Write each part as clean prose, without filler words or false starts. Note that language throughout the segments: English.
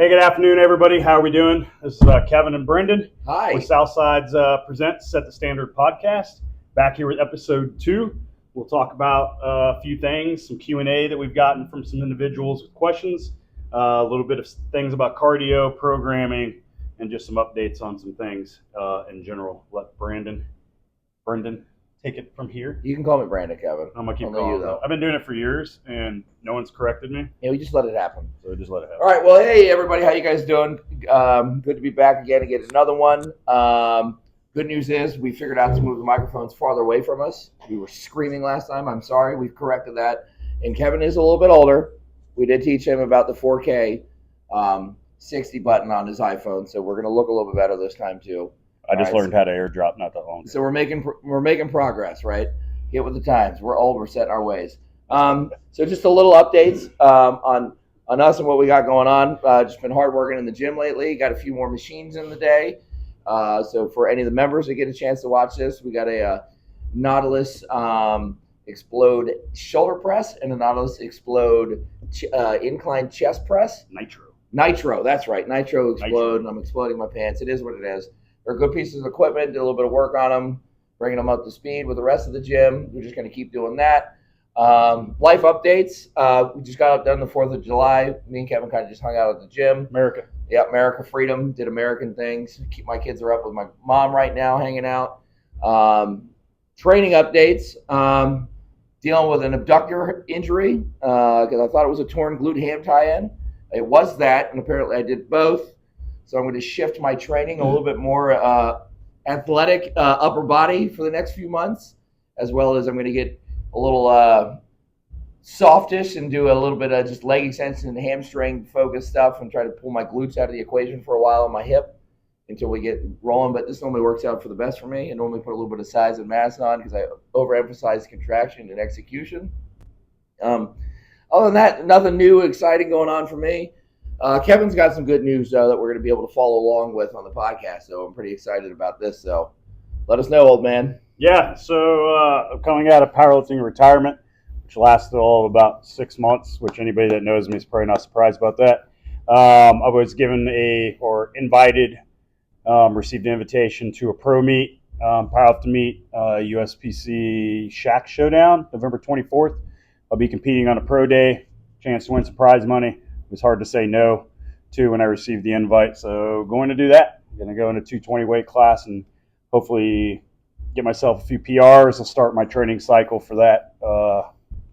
Hey, good afternoon, everybody. How are we doing? This is Kevin and Brendan. Hi. With Southside's Presents Set the Standard podcast. Back here with episode 2. We'll talk about a few things, some Q&A that we've gotten from some individuals with questions, a little bit of things about cardio, programming, and just some updates on some things in general. Let Brendan take it from here. You can call me Brandon, Kevin. I'm going to keep calling you, though. I've been doing it for years, and no one's corrected me. Yeah, we just let it happen. So just let it happen. All right, well, hey, everybody. How you guys doing? Good to be back again and get another one. Good news is we figured out to move the microphones farther away from us. We were screaming last time. I'm sorry. We've corrected that. And Kevin is a little bit older. We did teach him about the 4K 60 button on his iPhone, so we're going to look a little bit better this time, too. I just learned how to airdrop not that long ago. So we're making progress, right? Get with the times. We're old. We're set in our ways. So just a little updates on us and what we got going on. Just been hard working in the gym lately. Got a few more machines in the day. So for any of the members that get a chance to watch this, we got a Nautilus Explode shoulder press and a Nautilus Explode incline chest press. Nitro. That's right. Nitro Explode. And I'm exploding my pants. It is what it is. They're good pieces of equipment. Did a little bit of work on them, bringing them up to speed with the rest of the gym. We're just going to keep doing that. Life updates. We just got done the 4th of July. Me and Kevin kind of just hung out at the gym. America. Yeah, America Freedom. Did American things. My kids are up with my mom right now, hanging out. Training updates. Dealing with an abductor injury because I thought it was a torn glute ham tie-in. It was that, and apparently I did both. So I'm going to shift my training a little bit more athletic upper body for the next few months, as well as I'm going to get a little softish and do a little bit of just leg extension and hamstring focused stuff and try to pull my glutes out of the equation for a while on my hip until we get rolling. But this normally works out for the best for me. I normally put a little bit of size and mass on because I overemphasize contraction and execution. Other than that, nothing new, exciting going on for me. Kevin's got some good news, though, that we're going to be able to follow along with on the podcast, so I'm pretty excited about this. So let us know, old man. Yeah, so coming out of powerlifting retirement, which lasted all of about 6 months, which anybody that knows me is probably not surprised about that. I was given invited, received an invitation to a pro meet, powerlifting meet, USPC Shack Showdown, November 24th. I'll be competing on a pro day, chance to win some prize money. It was hard to say no to when I received the invite. So going to do that. I'm going to go in a 220 weight class and hopefully get myself a few PRs. I'll start my training cycle for that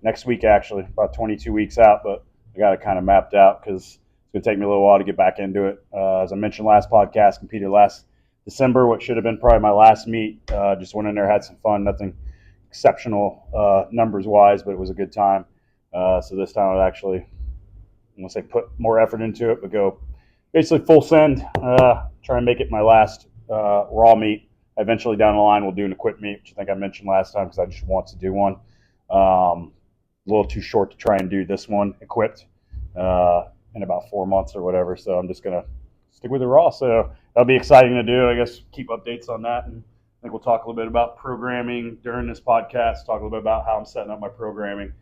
next week, actually, about 22 weeks out. But I got it kind of mapped out because it's going to take me a little while to get back into it. As I mentioned last podcast, competed last December, what should have been probably my last meet. Just went in there, had some fun, nothing exceptional numbers-wise, but it was a good time. So this time I'd actually, I won't say put more effort into it, but go basically full send, try and make it my last raw meet. Eventually down the line we'll do an equipped meet, which I think I mentioned last time because I just want to do one. A little too short to try and do this one equipped in about 4 months or whatever, so I'm just going to stick with the raw. So that'll be exciting to do. I guess keep updates on that, and I think we'll talk a little bit about programming during this podcast, talk a little bit about how I'm setting up my programming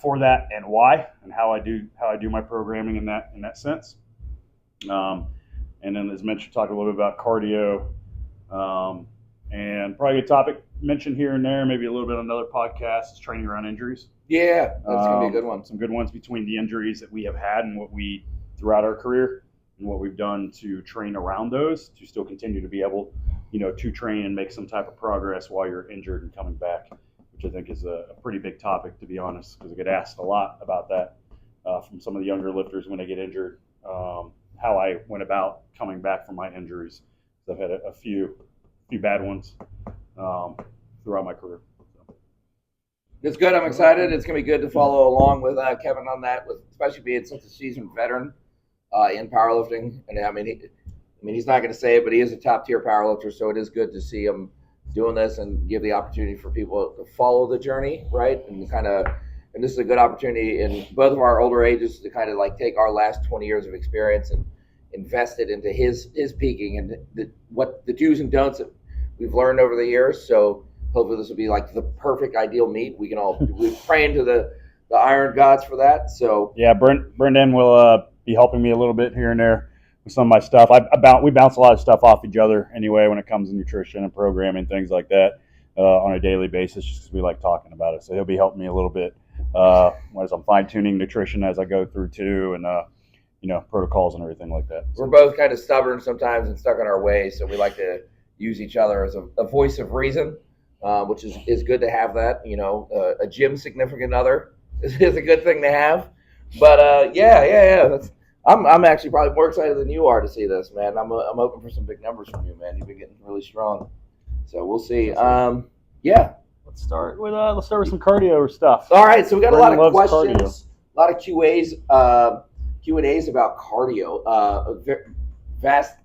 for that and why and how I do my programming in that sense. And then as mentioned, talk a little bit about cardio and probably a topic mentioned here and there, maybe a little bit on another podcast is training around injuries. Yeah, that's going to be a good one. Some good ones between the injuries that we have had and what we throughout our career and what we've done to train around those to still continue to be able, to train and make some type of progress while you're injured and coming back, which I think is a pretty big topic, to be honest, because I get asked a lot about that from some of the younger lifters when they get injured, how I went about coming back from my injuries. I've had a few bad ones throughout my career. So. It's good. I'm excited. It's going to be good to follow along with Kevin on that, especially being such a seasoned veteran in powerlifting. And I mean, he's not going to say it, but he is a top-tier powerlifter, so it is good to see him doing this and give the opportunity for people to follow the journey, right? And this is a good opportunity in both of our older ages to kind of like take our last 20 years of experience and invest it into his peaking and what the do's and don'ts that we've learned over the years. So hopefully this will be like the perfect ideal meet. We're praying to the iron gods for that. So yeah, Brendan will be helping me a little bit here and there with some of my stuff. We bounce a lot of stuff off each other anyway when it comes to nutrition and programming, things like that, on a daily basis, just because we like talking about it. So he'll be helping me a little bit as I'm fine tuning nutrition as I go through too, and protocols and everything like that. We're both kind of stubborn sometimes and stuck in our ways, so we like to use each other as a voice of reason, which is good to have that. A gym significant other is a good thing to have. But yeah. I'm actually probably more excited than you are to see this, man. I'm hoping for some big numbers from you, man. You've been getting really strong, so we'll see. Yeah. Let's start with some cardio stuff. All right, so we got Brendan a lot of loves questions, a lot of Q&As about cardio. Vast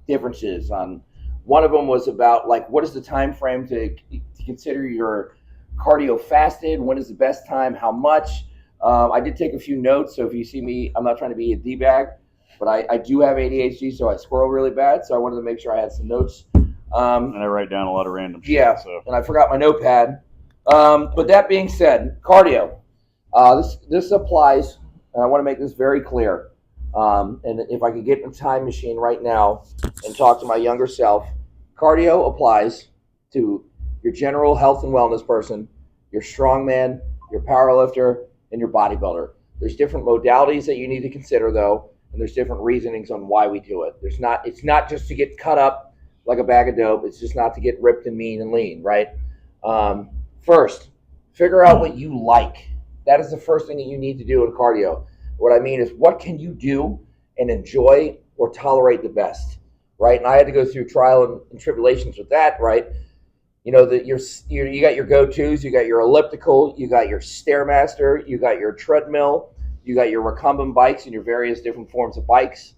differences on. One of them was about what is the time frame to consider your cardio fasted? When is the best time? How much? I did take a few notes, so if you see me, I'm not trying to be a D-bag, but I do have ADHD, so I squirrel really bad, so I wanted to make sure I had some notes. And I write down a lot of random shit. Yeah, so. And I forgot my notepad. But that being said, cardio. This applies, and I want to make this very clear. And if I could get in a time machine right now and talk to my younger self, cardio applies to your general health and wellness person, your strongman, your powerlifter, and your bodybuilder. There's different modalities that you need to consider, though, and there's different reasonings on why we do it. It's not just to get cut up like a bag of dope. It's just not to get ripped and mean and lean, right? First, figure out what you like. That is the first thing that you need to do in cardio. What I mean is, what can you do and enjoy or tolerate the best, right? And I had to go through trial and tribulations with that, right? You got your go-tos, you got your elliptical, you got your Stairmaster, you got your treadmill, you got your recumbent bikes and your various different forms of bikes.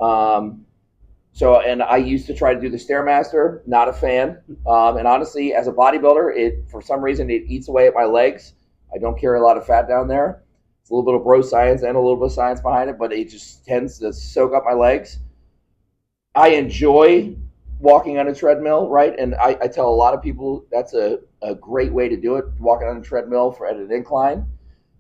And I used to try to do the Stairmaster, not a fan. And honestly, as a bodybuilder, for some reason, it eats away at my legs. I don't carry a lot of fat down there. It's a little bit of bro science and a little bit of science behind it, but it just tends to soak up my legs. I enjoy walking on a treadmill, right? And I tell a lot of people that's a great way to do it, walking on a treadmill at an incline.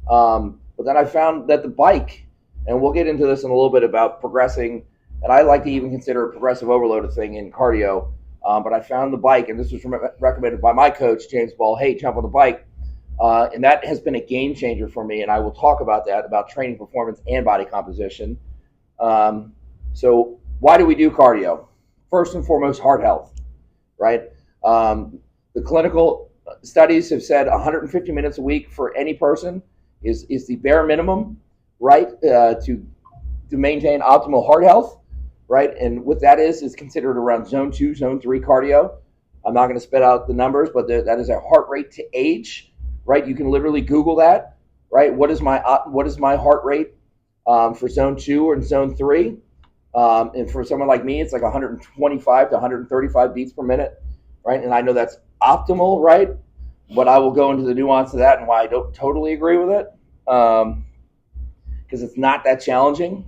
But then I found that the bike, and we'll get into this in a little bit about progressing, and I like to even consider a progressive overload a thing in cardio. But I found the bike, and this was recommended by my coach, James Ball. Hey, jump on the bike. And that has been a game changer for me, and I will talk about that, about training performance and body composition. So why do we do cardio? First and foremost, heart health, right? The clinical studies have said 150 minutes a week for any person is the bare minimum, right, to maintain optimal heart health, right? And what that is considered around zone 2, zone 3 cardio. I'm not going to spit out the numbers, but that is a heart rate to age, right? You can literally Google that, right? What is my heart rate for zone 2 or zone 3? And for someone like me, it's like 125 to 135 beats per minute, right? And I know that's optimal, right? But I will go into the nuance of that and why I don't totally agree with it, because it's not that challenging.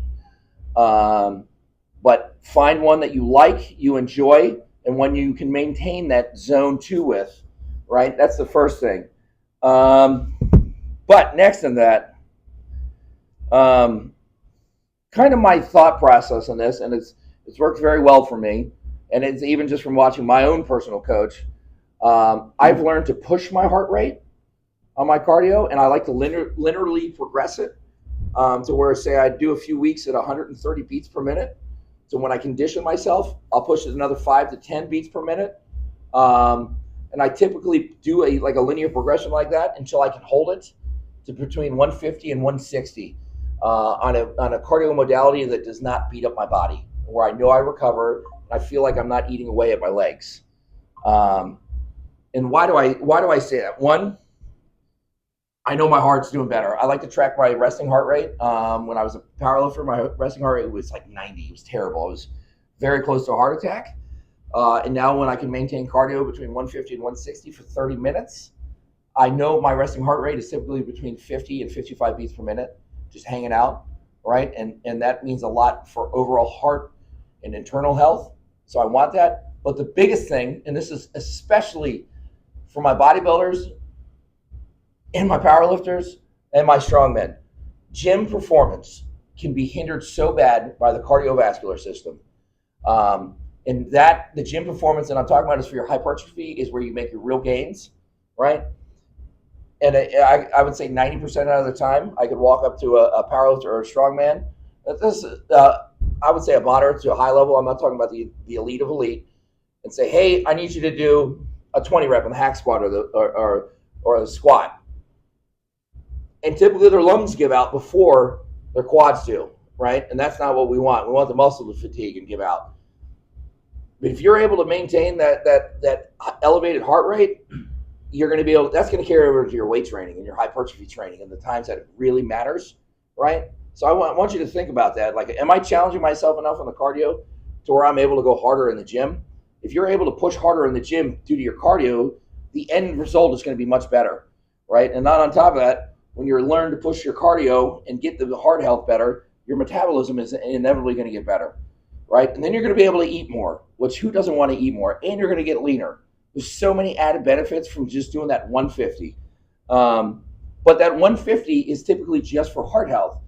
But find one that you like, you enjoy, and one you can maintain that zone 2 with, right? That's the first thing. But next in that, kind of my thought process on this, and it's worked very well for me, and it's even just from watching my own personal coach. I've learned to push my heart rate on my cardio, and I like to linearly progress it to where, say, I do a few weeks at 130 beats per minute. So when I condition myself, I'll push it another 5 to 10 beats per minute. And I typically do a linear progression like that until I can hold it to between 150 and 160 on a cardio modality that does not beat up my body, where I know I recover and I feel like I'm not eating away at my legs. And why do I say that? One, I know my heart's doing better. I like to track my resting heart rate. When I was a powerlifter, my resting heart rate was like 90. It was terrible. I was very close to a heart attack. And now when I can maintain cardio between 150 and 160 for 30 minutes, I know my resting heart rate is typically between 50 and 55 beats per minute, just hanging out, right? And that means a lot for overall heart and internal health. So I want that. But the biggest thing, and this is especially for my bodybuilders and my powerlifters and my strongmen, gym performance. can be hindered so bad by the cardiovascular system. And that the gym performance that I'm talking about is for your hypertrophy, is where you make your real gains, right? And I would say 90% of the time, I could walk up to a powerlifter or a strongman. This, I would say a moderate to a high level. I'm not talking about the elite of elite, and say, hey, I need you to do a 20 rep on the hack squat or the squat. And typically their lungs give out before their quads do, right? And that's not what we want. We want the muscle to fatigue and give out. But if you're able to maintain that elevated heart rate, you're going to be able. That's going to carry over to your weight training and your hypertrophy training and the times that it really matters, right? So I want you to think about that. Like, am I challenging myself enough on the cardio to where I'm able to go harder in the gym? If you're able to push harder in the gym due to your cardio, the end result is going to be much better, right? And not on top of that, when you learn to push your cardio and get the heart health better, your metabolism is inevitably going to get better, right? And then you're going to be able to eat more, which who doesn't want to eat more? And you're going to get leaner. There's so many added benefits from just doing that 150. But that 150 is typically just for heart health.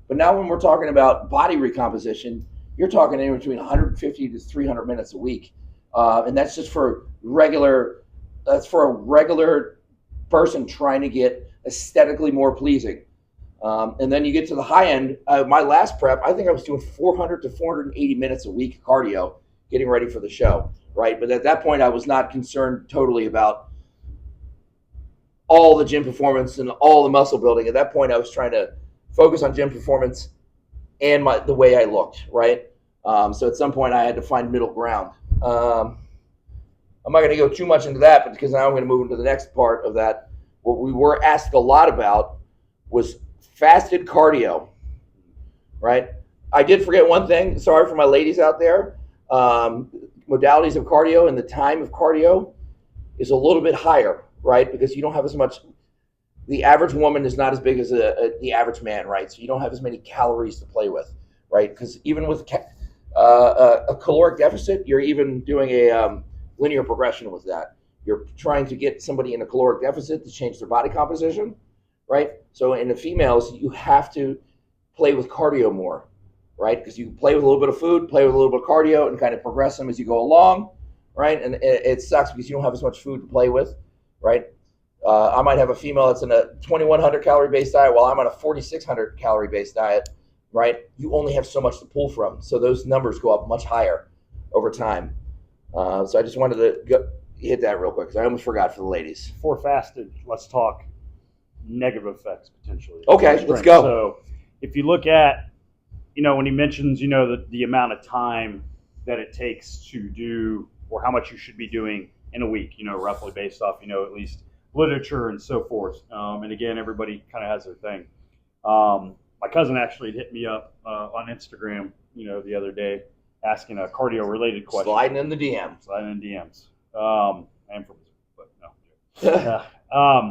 But now when we're talking about body recomposition, you're talking anywhere between 150 to 300 minutes a week. And that's just for a regular person trying to get aesthetically more pleasing. And then you get to the high end. My last prep, I think I was doing 400 to 480 minutes a week cardio, getting ready for the show, right? But at that point, I was not concerned totally about all the gym performance and all the muscle building. At that point, I was trying to focus on gym performance and the way I looked, right? So at some point, I had to find middle ground. I'm not going to go too much into that, but because now I'm going to move into the next part of that. What we were asked a lot about was fasted cardio, right? I did forget one thing. Sorry for my ladies out there. Modalities of cardio and the time of cardio is a little bit higher, right? Because you don't have as much. The average woman is not as big as the average man, right? So you don't have as many calories to play with, right? Because even with a caloric deficit, you're even doing a linear progression with that. You're trying to get somebody in a caloric deficit to change their body composition, right? So in the females, you have to play with cardio more, right? Because you play with a little bit of food, play with a little bit of cardio, and kind of progress them as you go along, right? And it sucks because you don't have as much food to play with, right? I might have a female that's in a 2,100 calorie based diet while I'm on a 4,600 calorie based diet, right? You only have so much to pull from. So those numbers go up much higher over time. So I just wanted to hit that real quick because I almost forgot for the ladies. Before fasted, let's talk negative effects potentially. Okay, let's go. So if you look at, when he mentions, the amount of time that it takes to do or how much you should be doing in a week, roughly based off, at least literature and so forth. And again, everybody kind of has their thing. My cousin actually hit me up on Instagram, the other day asking a cardio related question. Sliding in the DMs. And from, but no.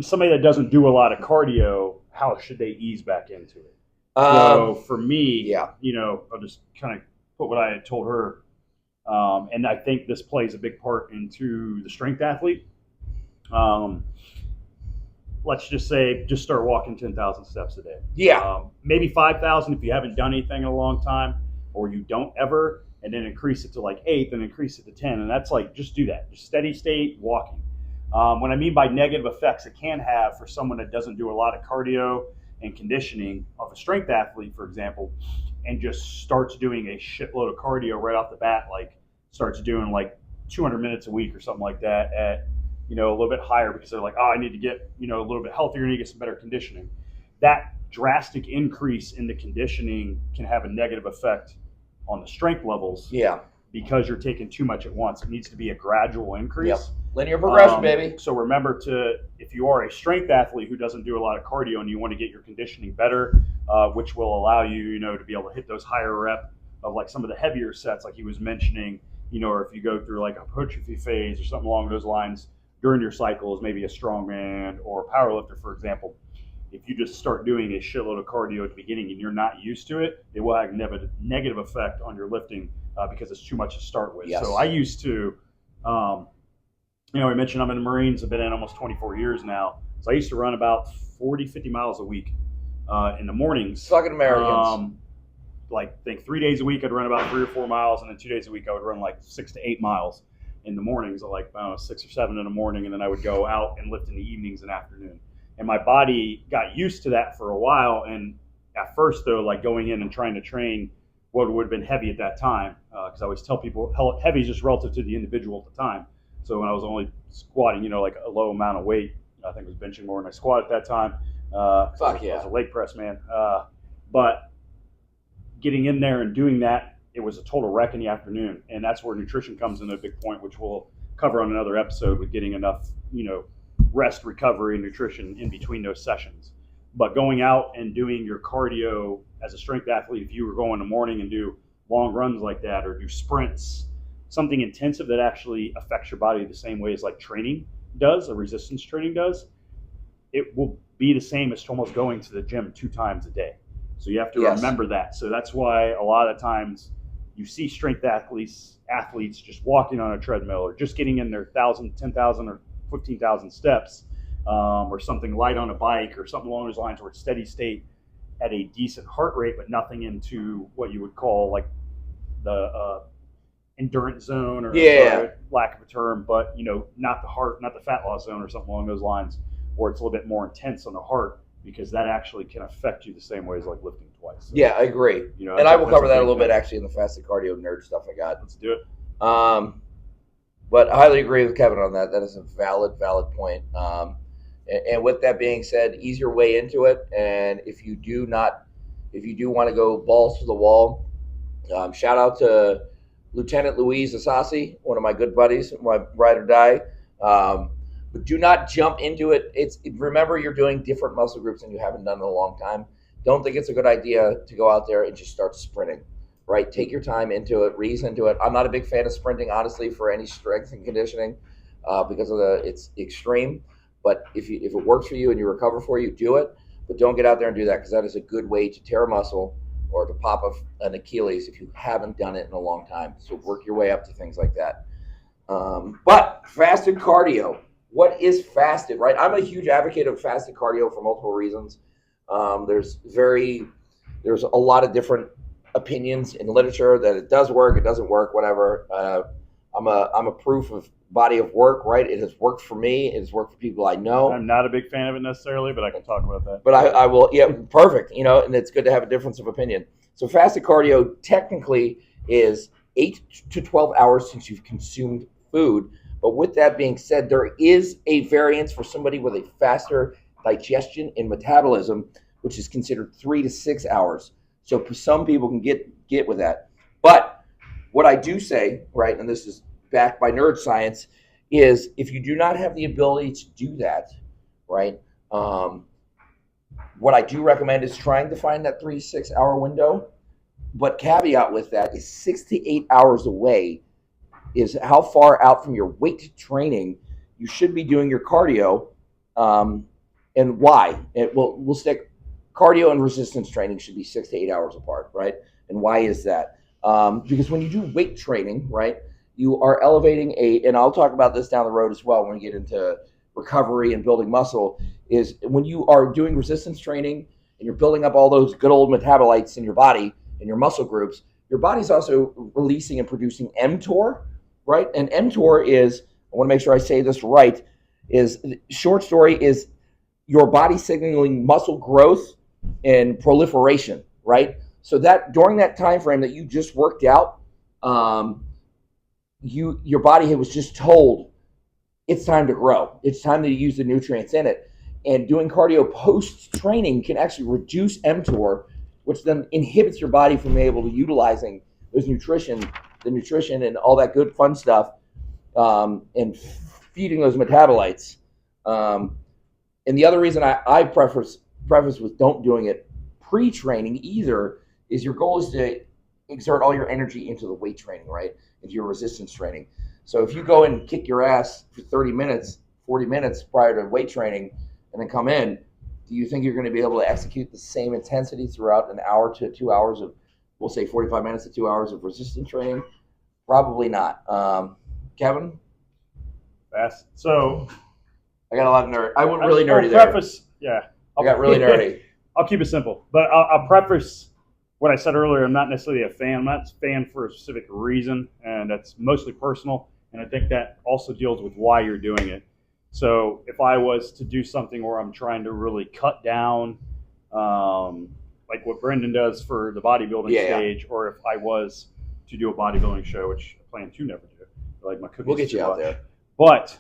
Somebody that doesn't do a lot of cardio, how should they ease back into it? So for me, I'll just kind of put what I had told her. And I think this plays a big part into the strength athlete. Let's just say, just start walking 10,000 steps a day. Yeah. Maybe 5,000 if you haven't done anything in a long time, or you don't ever, and then increase it to like 8, then increase it to 10. And that's like, just do that. Just steady state walking. What I mean by negative effects it can have for someone that doesn't do a lot of cardio and conditioning of a strength athlete, for example, and just starts doing a shitload of cardio right off the bat, like starts doing like 200 minutes a week or something like that at, a little bit higher because they're like, I need to get, a little bit healthier, I need to get some better conditioning. That drastic increase in the conditioning can have a negative effect on the strength levels. Yeah. Because you're taking too much at once. It needs to be a gradual increase. Yep. Linear progression, baby. So remember if you are a strength athlete who doesn't do a lot of cardio and you want to get your conditioning better, which will allow you, to be able to hit those higher rep of like some of the heavier sets, like he was mentioning, or if you go through like a hypertrophy phase or something along those lines during your cycles, maybe a strongman or a powerlifter, for example. If you just start doing a shitload of cardio at the beginning and you're not used to it, it will have a negative effect on your lifting because it's too much to start with. Yes. So I used to, we mentioned I'm in the Marines. I've been in almost 24 years now. So I used to run about 40, 50 miles a week. in the mornings. Fucking Americans. Like, I think 3 days a week I'd run about 3 or 4 miles, and then 2 days a week I would run like 6 to 8 miles in the mornings, like 6 or 7 in the morning, and then I would go out and lift in the evenings and afternoon. And my body got used to that for a while. And at first, though, like going in and trying to train what would have been heavy at that time, because I always tell people heavy is just relative to the individual at the time. So when I was only squatting, like a low amount of weight, I think I was benching more than I squat at that time. Fuck yeah. I was a leg press man. But getting in there and doing that, it was a total wreck in the afternoon. And that's where nutrition comes in a big point, which we'll cover on another episode, with getting enough, rest, recovery, and nutrition in between those sessions. But going out and doing your cardio as a strength athlete, if you were going in the morning and do long runs like that, or do sprints, something intensive that actually affects your body the same way as like training does, or resistance training does, it will be the same as almost going to the gym 2 times a day. So you have to remember that. So that's why a lot of times you see strength athletes just walking on a treadmill, or just getting in their 1,000, 10,000, or 15,000 steps, or something light on a bike, or something along those lines, where it's steady state at a decent heart rate, but nothing into what you would call like the endurance zone, or sorry, lack of a term, but not the fat loss zone, or something along those lines, where it's a little bit more intense on the heart, because that actually can affect you the same way as like lifting twice. So, yeah, I agree. And I will cover that a little bit actually in the fasted cardio nerd stuff I got. Let's do it. But I highly agree with Kevin on that. That is a valid point. And with that being said, ease your way into it. And if you do want to go balls to the wall, shout out to Lieutenant Louise Asasi, one of my good buddies, my ride or die. But do not jump into it. Remember, you're doing different muscle groups and you haven't done it in a long time. Don't think it's a good idea to go out there and just start sprinting. Right, take your time into it, ease into it. I'm not a big fan of sprinting, honestly, for any strength and conditioning, because of it's extreme. But if it works for you and you recover for you, do it. But don't get out there and do that, because that is a good way to tear a muscle or to pop an Achilles if you haven't done it in a long time. So work your way up to things like that. But fasted cardio, what is fasted? Right, I'm a huge advocate of fasted cardio for multiple reasons. There's a lot of different opinions in literature that it does work, it doesn't work, whatever. I'm a proof of body of work, right? It has worked for me. It has worked for people I know. I'm not a big fan of it necessarily, but I can talk about that. But I will, perfect. And it's good to have a difference of opinion. So fasted cardio technically is 8 to 12 hours since you've consumed food. But with that being said, there is a variance for somebody with a faster digestion and metabolism, which is considered 3 to 6 hours. So some people can get with that. But what I do say, right, and this is backed by nerd science, is if you do not have the ability to do that, right, what I do recommend is trying to find that 3 to 6 hour window. But caveat with that is 6 to 8 hours away is how far out from your weight training you should be doing your cardio, and why. We'll stick cardio and resistance training should be 6 to 8 hours apart, right? And why is that? Because when you do weight training, right, you are elevating and I'll talk about this down the road as well when we get into recovery and building muscle, is when you are doing resistance training and you're building up all those good old metabolites in your body, in your muscle groups, your body's also releasing and producing mTOR, right? And mTOR is, I want to make sure I say this right, is short story is your body signaling muscle growth and proliferation, right? So that during that time frame that you just worked out, your body was just told it's time to grow. It's time to use the nutrients in it. And doing cardio post-training can actually reduce mTOR, which then inhibits your body from being able to utilizing the nutrition and all that good fun stuff, and feeding those metabolites. And the other reason I preface with don't doing it pre-training either is your goal is to exert all your energy into the weight training, right? Into your resistance training. So if you go and kick your ass for 30 minutes, 40 minutes prior to weight training and then come in, do you think you're going to be able to execute the same intensity throughout an hour to 2 hours of, we'll say 45 minutes to 2 hours of resistance training? Probably not. Kevin? Fast. So I got a lot of nerd. I went really nerdy there. Yeah. I got really nerdy. I'll keep it simple, but I'll preface what I said earlier. I'm not necessarily a fan. I'm not a fan for a specific reason, and that's mostly personal. And I think that also deals with why you're doing it. So if I was to do something where I'm trying to really cut down, like what Brendan does for the bodybuilding stage, or if I was to do a bodybuilding show, which I plan to never do, like my cookies We'll get too you out much. there. But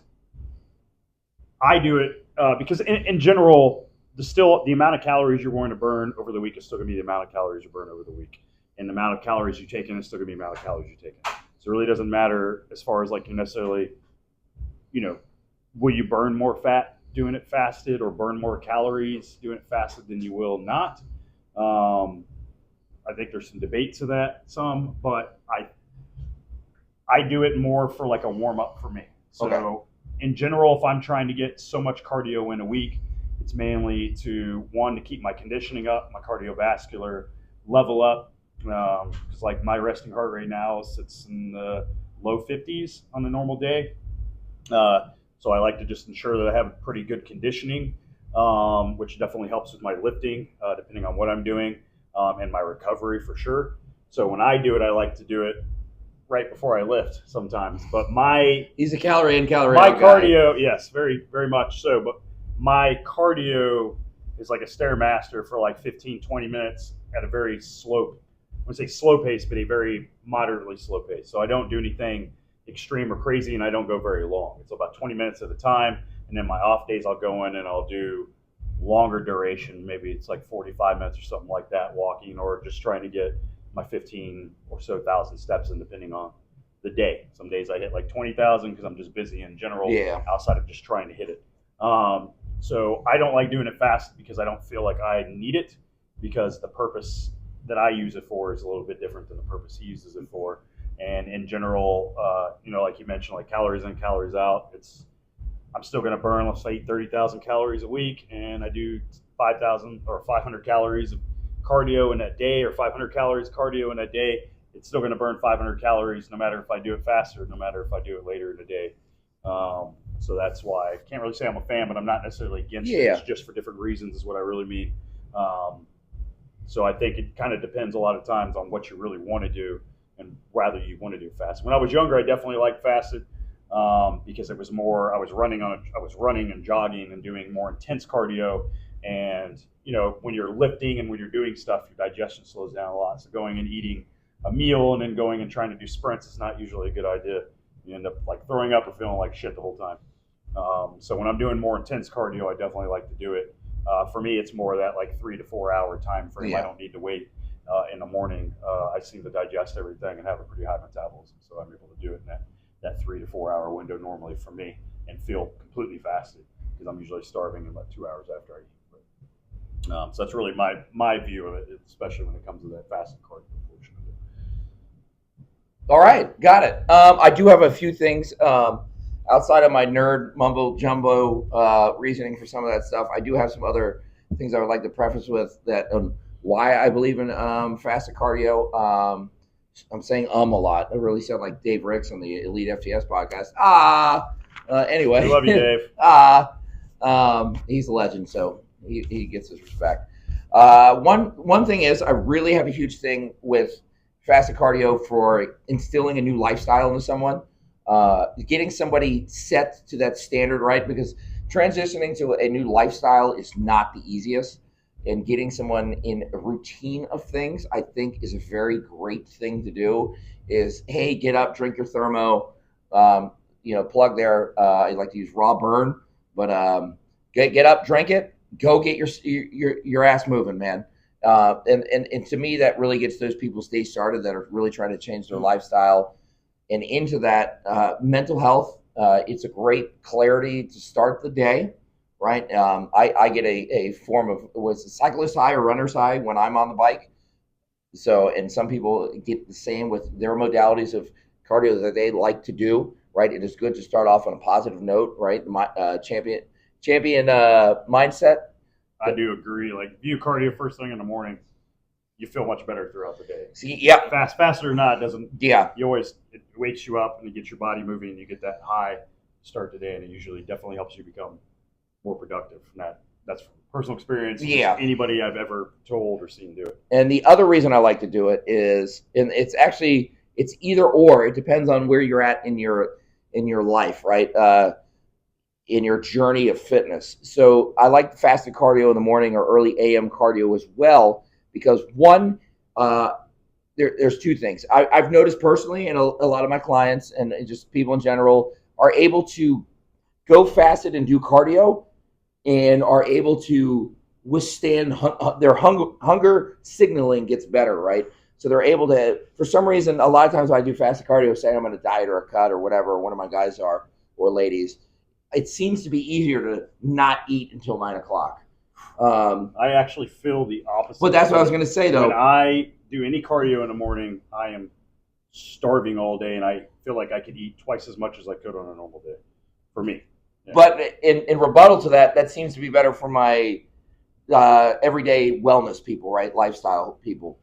I do it because in general, the amount of calories you're going to burn over the week is still going to be the amount of calories you burn over the week, and the amount of calories you take in is still going to be the amount of calories you take in. So it really doesn't matter as far as like you necessarily, will you burn more fat doing it fasted or burn more calories doing it fasted than you will not. I think there's some debate to that, but I do it more for like a warm up for me. So. Okay. In general, if I'm trying to get so much cardio in a week, it's mainly to keep my conditioning up, my cardiovascular level up. Because like my resting heart rate now sits in the low 50s on a normal day. So I like to just ensure that I have pretty good conditioning, which definitely helps with my lifting, depending on what I'm doing, and my recovery for sure. So when I do it, I like to do it right before I lift sometimes. But he's a calorie in, calorie out. My cardio, yes, very, very much so. But my cardio is like a Stairmaster for like 15, 20 minutes at a very slow, I wouldn't say slow pace, but a very moderately slow pace. So I don't do anything extreme or crazy, and I don't go very long. It's about 20 minutes at a time. And then my off days, I'll go in and I'll do longer duration. Maybe it's like 45 minutes or something like that, walking, or just trying to get my 15 or so thousand steps in, depending on the day. Some days I hit like 20,000 because I'm just busy in general, outside of just trying to hit it. So I don't like doing it fast because I don't feel like I need it, because the purpose that I use it for is a little bit different than the purpose he uses it for. And in general, like you mentioned, like calories in, calories out, I'm still going to burn, let's say, 30,000 calories a week, and I do 5,000 or 500 calories of cardio in a day, or 500 calories cardio in a day. It's still going to burn 500 calories no matter if I do it faster, no matter if I do it later in the day. So that's why I can't really say I'm a fan, but I'm not necessarily against it. It's just for different reasons is what I really mean. So I think it kind of depends a lot of times on what you really want to do and whether you want to do fast. When I was younger, I definitely liked fasted because it was more, I was running and jogging and doing more intense cardio. And, when you're lifting and when you're doing stuff, your digestion slows down a lot. So going and eating a meal and then going and trying to do sprints is not usually a good idea. You end up like throwing up or feeling like shit the whole time. So when I'm doing more intense cardio, I definitely like to do it. For me, it's more of that like 3 to 4 hour time frame. Yeah. I don't need to wait in the morning. I seem to digest everything and have a pretty high metabolism. So I'm able to do it in that 3 to 4 hour window normally for me and feel completely fasted, because I'm usually starving in about 2 hours after I eat. So that's really my view of it, especially when it comes to that fasted cardio portion of it. All right, got it. I do have a few things outside of my nerd mumbo jumbo reasoning for some of that stuff. I do have some other things I would like to preface with that why I believe in fasted cardio. I'm saying a lot. I really sound like Dave Ricks on the Elite FTS podcast. Anyway, We love you, Dave. He's a legend, so he gets his respect. One thing is, I really have a huge thing with fasted cardio for instilling a new lifestyle into someone, getting somebody set to that standard, right? Because transitioning to a new lifestyle is not the easiest, and getting someone in a routine of things, I think, is a very great thing to do. Is, hey, get up, drink your thermo, plug there. I like to use raw burn, but get up, drink it, go get your ass moving, man. And to me, that really gets those people stay started that are really trying to change their lifestyle. And into that mental health, it's a great clarity to start the day, right? I get a form of, was a cyclist high or runner's high when I'm on the bike. So, and some people get the same with their modalities of cardio that they like to do, right? It is good to start off on a positive note, right? Champion mindset. I do agree. Like, view cardio first thing in the morning, you feel much better throughout the day. See, yeah. Faster or not, doesn't. Yeah. It wakes you up and you get your body moving and you get that high start the day, and it usually definitely helps you become more productive from that that's from personal experience. Yeah. Anybody I've ever told or seen do it. And the other reason I like to do it is, and it's either or. It depends on where you're at in your life, right? In your journey of fitness. So I like the fasted cardio in the morning or early AM cardio as well, because one, there's two things I've noticed personally, and a lot of my clients and just people in general are able to go fasted and do cardio, and are able to withstand their hunger signaling gets better, right? So they're able to, for some reason, a lot of times when I do fasted cardio, say I'm on a diet or a cut or whatever, one of my guys are, or ladies, it seems to be easier to not eat until 9 o'clock. I actually feel the opposite. But that's what I was going to say, though. When I do any cardio in the morning, I am starving all day, and I feel like I could eat twice as much as I could on a normal day, for me. Yeah. But in rebuttal to that, that seems to be better for my everyday wellness people, right? Lifestyle people.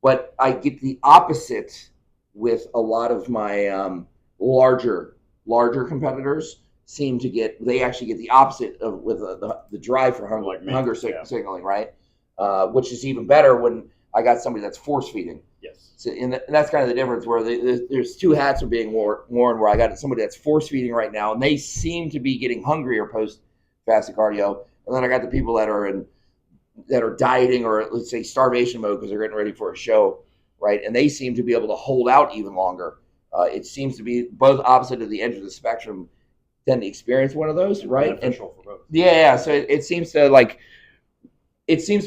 But I get the opposite with a lot of my larger competitors. They actually get the opposite of with the drive for hunger, like signaling, right? Which is even better when I got somebody that's force feeding. Yes. So, and that's kind of the difference where there's two hats are being worn, where I got somebody that's force feeding right now, and they seem to be getting hungrier post fasted cardio. And then I got the people that are dieting, or let's say starvation mode, because they're getting ready for a show, right? And they seem to be able to hold out even longer. It seems to be both opposite of the edge of the spectrum tend to experience one of those, right? Beneficial for both. Yeah. So it seems to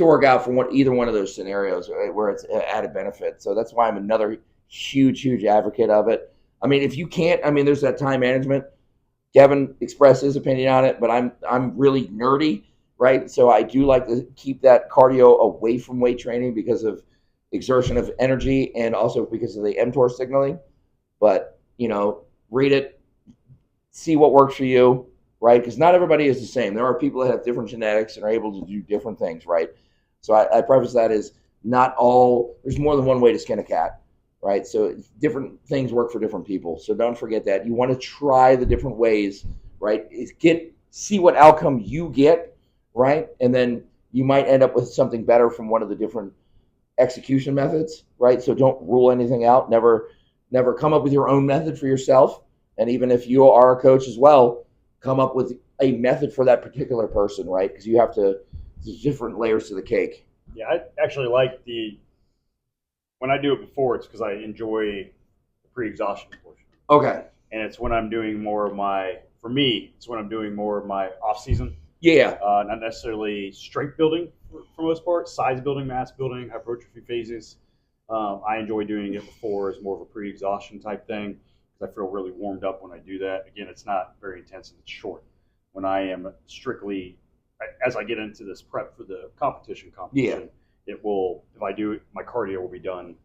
work out for either one of those scenarios, right, where it's an added benefit. So that's why I'm another huge advocate of it. I mean, if you can't, there's that time management. Kevin expressed his opinion on it, but I'm really nerdy, right? So I do like to keep that cardio away from weight training because of exertion of energy and also because of the mTOR signaling. But, read it, see what works for you, right? Because not everybody is the same. There are people that have different genetics and are able to do different things, right? So I preface that as there's more than one way to skin a cat, right? So different things work for different people. So don't forget that. You want to try the different ways, right? See what outcome you get, right? And then you might end up with something better from one of the different execution methods, right? So don't rule anything out. Never come up with your own method for yourself. And even if you are a coach as well, come up with a method for that particular person, right? Because there's different layers to the cake. Yeah, I actually like when I do it before, it's because I enjoy the pre-exhaustion portion. Okay. And it's when I'm doing more of for me, it's when I'm doing more of my off-season. Yeah. Not necessarily strength building for most part, size building, mass building, hypertrophy phases. I enjoy doing it before as more of a pre-exhaustion type thing, because I feel really warmed up when I do that. Again, it's not very intense and it's short. When I am strictly, as I get into this prep for the competition, it will, if I do it, my cardio will be done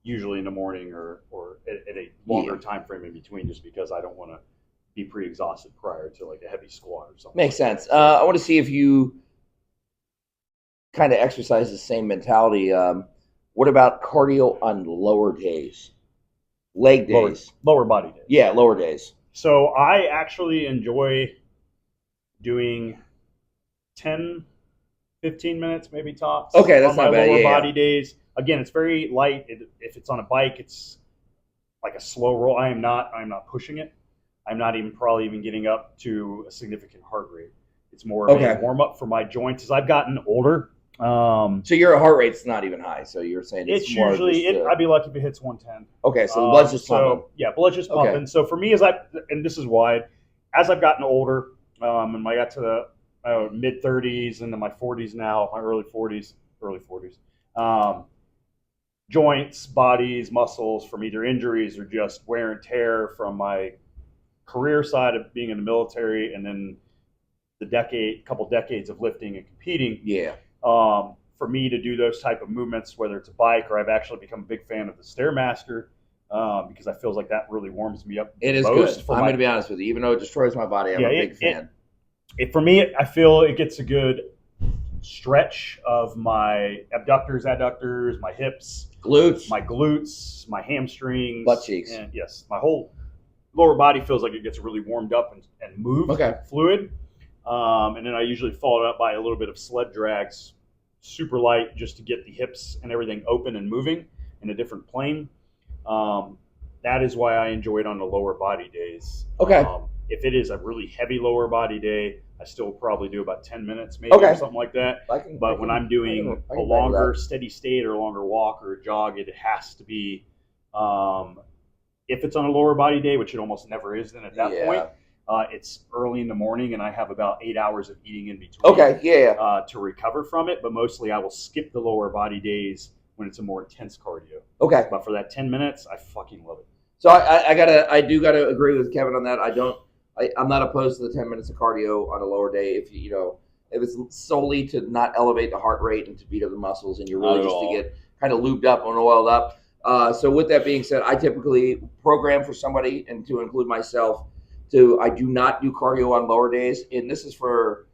usually in the morning or at a longer time frame in between, just because I don't want to be pre-exhausted prior to like a heavy squat or something. Makes sense. I want to see if you kind of exercise the same mentality. What about cardio on lower days? Leg days? Lower body days. Yeah, lower days. So I actually enjoy doing 10, 15 minutes, maybe tops. Okay, that's not bad. Lower body days. Again, it's very light. If it's on a bike, it's like a slow roll. I'm not pushing it. I'm not probably even getting up to a significant heart rate. It's more of a warm up for my joints as I've gotten older. So your heart rate's not even high. So you're saying it's more usually I'd be lucky if it hits 110. Okay, so the blood's just pumping. Yeah, blood's just pumping. Okay. So for me, and this is why, as I've gotten older, and I got to the mid 30s into my 40s now, my early 40s, joints, bodies, muscles from either injuries or just wear and tear from my career side of being in the military, and then the couple decades of lifting and competing. Yeah. For me to do those type of movements, whether it's a bike or I've actually become a big fan of the Stairmaster, because I feel like that really warms me up. It is good. I'm going to be honest with you. Even though it destroys my body, I'm a big fan. For me, I feel it gets a good stretch of my abductors, adductors, my hips, my glutes, my hamstrings, butt cheeks. And yes, my whole lower body feels like it gets really warmed up and moved, fluid. And then I usually follow it up by a little bit of sled drags, super light, just to get the hips and everything open and moving in a different plane. Um, that is why I enjoy it on the lower body days. Okay. If it is a really heavy lower body day, I still probably do about 10 minutes maybe Okay. or something like that. But when I'm doing a longer steady state or a longer walk or a jog, it has to be, if it's on a lower body day, which it almost never is then at that point, it's early in the morning and I have about 8 hours of eating in between to recover from it. But mostly I will skip the lower body days when it's a more intense cardio. Okay. But for that 10 minutes, I fucking love it. So I do gotta agree with Kevin on that. I'm not opposed to the 10 minutes of cardio on a lower day if if it's solely to not elevate the heart rate and to beat up the muscles and you're really just to get kind of lubed up and oiled up. So with that being said, I typically program for somebody, and to include myself, I do not do cardio on lower days. And this is for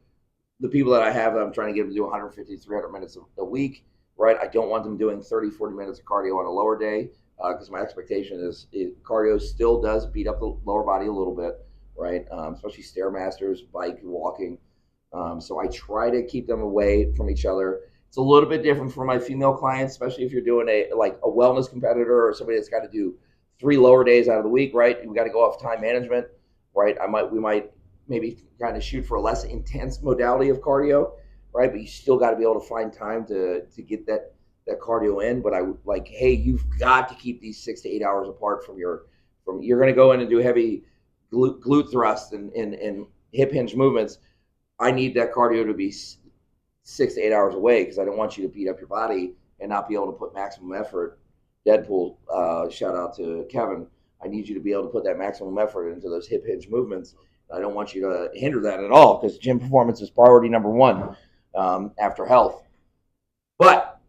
the people that I have that I'm trying to get them to do 150, 300 minutes a week, right? I don't want them doing 30, 40 minutes of cardio on a lower day because my expectation is cardio still does beat up the lower body a little bit, right? Especially Stairmasters, bike, walking. So I try to keep them away from each other. It's a little bit different for my female clients, especially if you're doing a wellness competitor or somebody that's got to do 3 lower days out of the week, right? We got to go off time management, right? we might maybe kind of shoot for a less intense modality of cardio, right? But you still got to be able to find time to get that cardio in. But I like, hey, you've got to keep these 6 to 8 hours apart from you're going to go in and do heavy glute thrust and hip hinge movements. I need that cardio to be 6 to 8 hours away because I don't want you to beat up your body and not be able to put maximum effort. Deadpool, shout out to Kevin. I need you to be able to put that maximum effort into those hip hinge movements. I don't want you to hinder that at all because gym performance is priority number 1 after health. But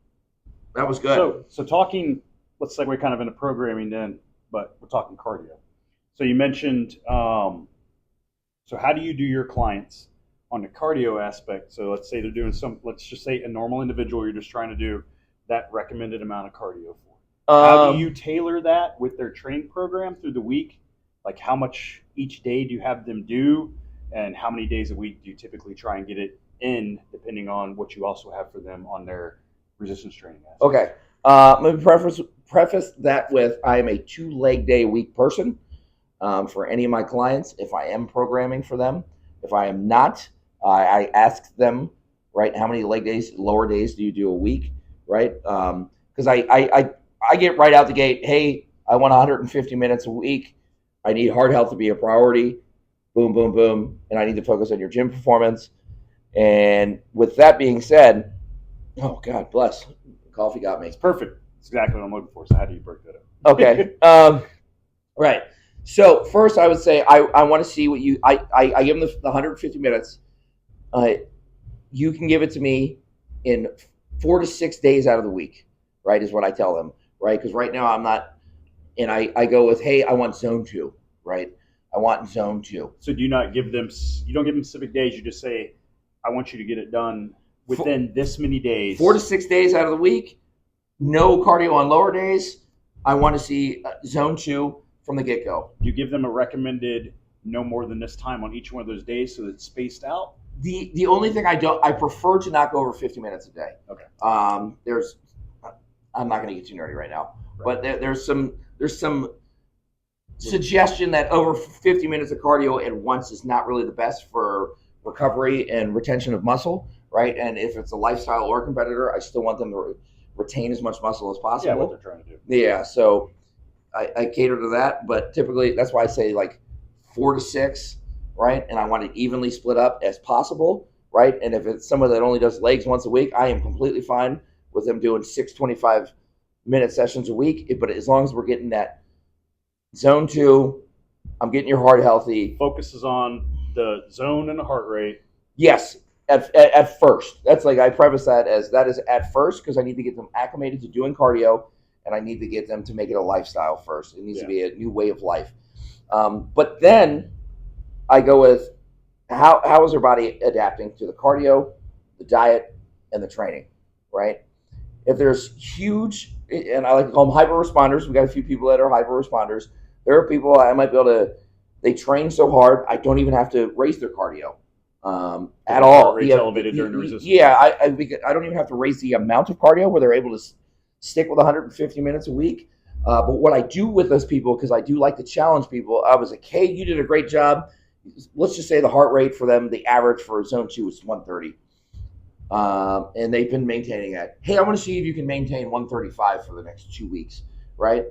that was good. So talking, let's segue kind of into programming then, but we're talking cardio. So you mentioned, so how do you do your clients on the cardio aspect? So let's say they're doing let's just say a normal individual you're just trying to do that recommended amount of cardio for. How do you tailor that with their training program through the week? Like how much each day do you have them do, and how many days a week do you typically try and get it in, depending on what you also have for them on their resistance training aspect? Okay. Let me preface that with I am a 2-leg day a week person for any of my clients if I am programming for them. If I am not, I ask them, right, how many leg days, lower days do you do a week, right? Because I get right out the gate, hey, I want 150 minutes a week. I need heart health to be a priority. Boom, boom, boom. And I need to focus on your gym performance. And with that being said, oh, God bless. Coffee got me. It's perfect. It's exactly what I'm looking for. So how do you break that up? Okay. Right. So first I would say I want to see what I give them the 150 minutes. You can give it to me in 4 to 6 days out of the week, right, is what I tell them, right? Because right now I'm not, and I go with, hey, I want zone 2, right? I want zone 2. So do you not give them, you don't give them specific days, you just say, I want you to get it done within this many days. 4 to 6 days out of the week, no cardio on lower days. I want to see zone 2 from the get-go. You give them a recommended no more than this time on each one of those days so that it's spaced out? The only thing I prefer to not go over 50 minutes a day. Okay. I'm not going to get too nerdy right now, but there's some suggestion that over 50 minutes of cardio at once is not really the best for recovery and retention of muscle, right? And if it's a lifestyle or competitor, I still want them to retain as much muscle as possible. Yeah, what they're trying to do. Yeah, so I cater to that, but typically that's why I say like 4 to 6, right? And I want it evenly split up as possible, right? And if it's someone that only does legs once a week, I am completely fine with them doing 6 25-minute sessions a week. But as long as we're getting that zone 2, I'm getting your heart healthy. Focuses on the zone and the heart rate. Yes, at first. That's like I preface that is at first because I need to get them acclimated to doing cardio, and I need to get them to make it a lifestyle first. It needs to be a new way of life. But then I go with how is their body adapting to the cardio, the diet, and the training, right? If there's huge, and I like to call them hyper responders. We've got a few people that are hyper responders. There are people I might be able to, they train so hard, I don't even have to raise their cardio. at the all. heart rate's elevated during the resistance. Yeah, I don't even have to raise the amount of cardio where they're able to stick with 150 minutes a week. But what I do with those people, because I do like to challenge people, I was like, hey, you did a great job. Let's just say the heart rate for them, the average for zone 2 is 130. And they've been maintaining that. Hey, I want to see if you can maintain 135 for the next 2 weeks, right?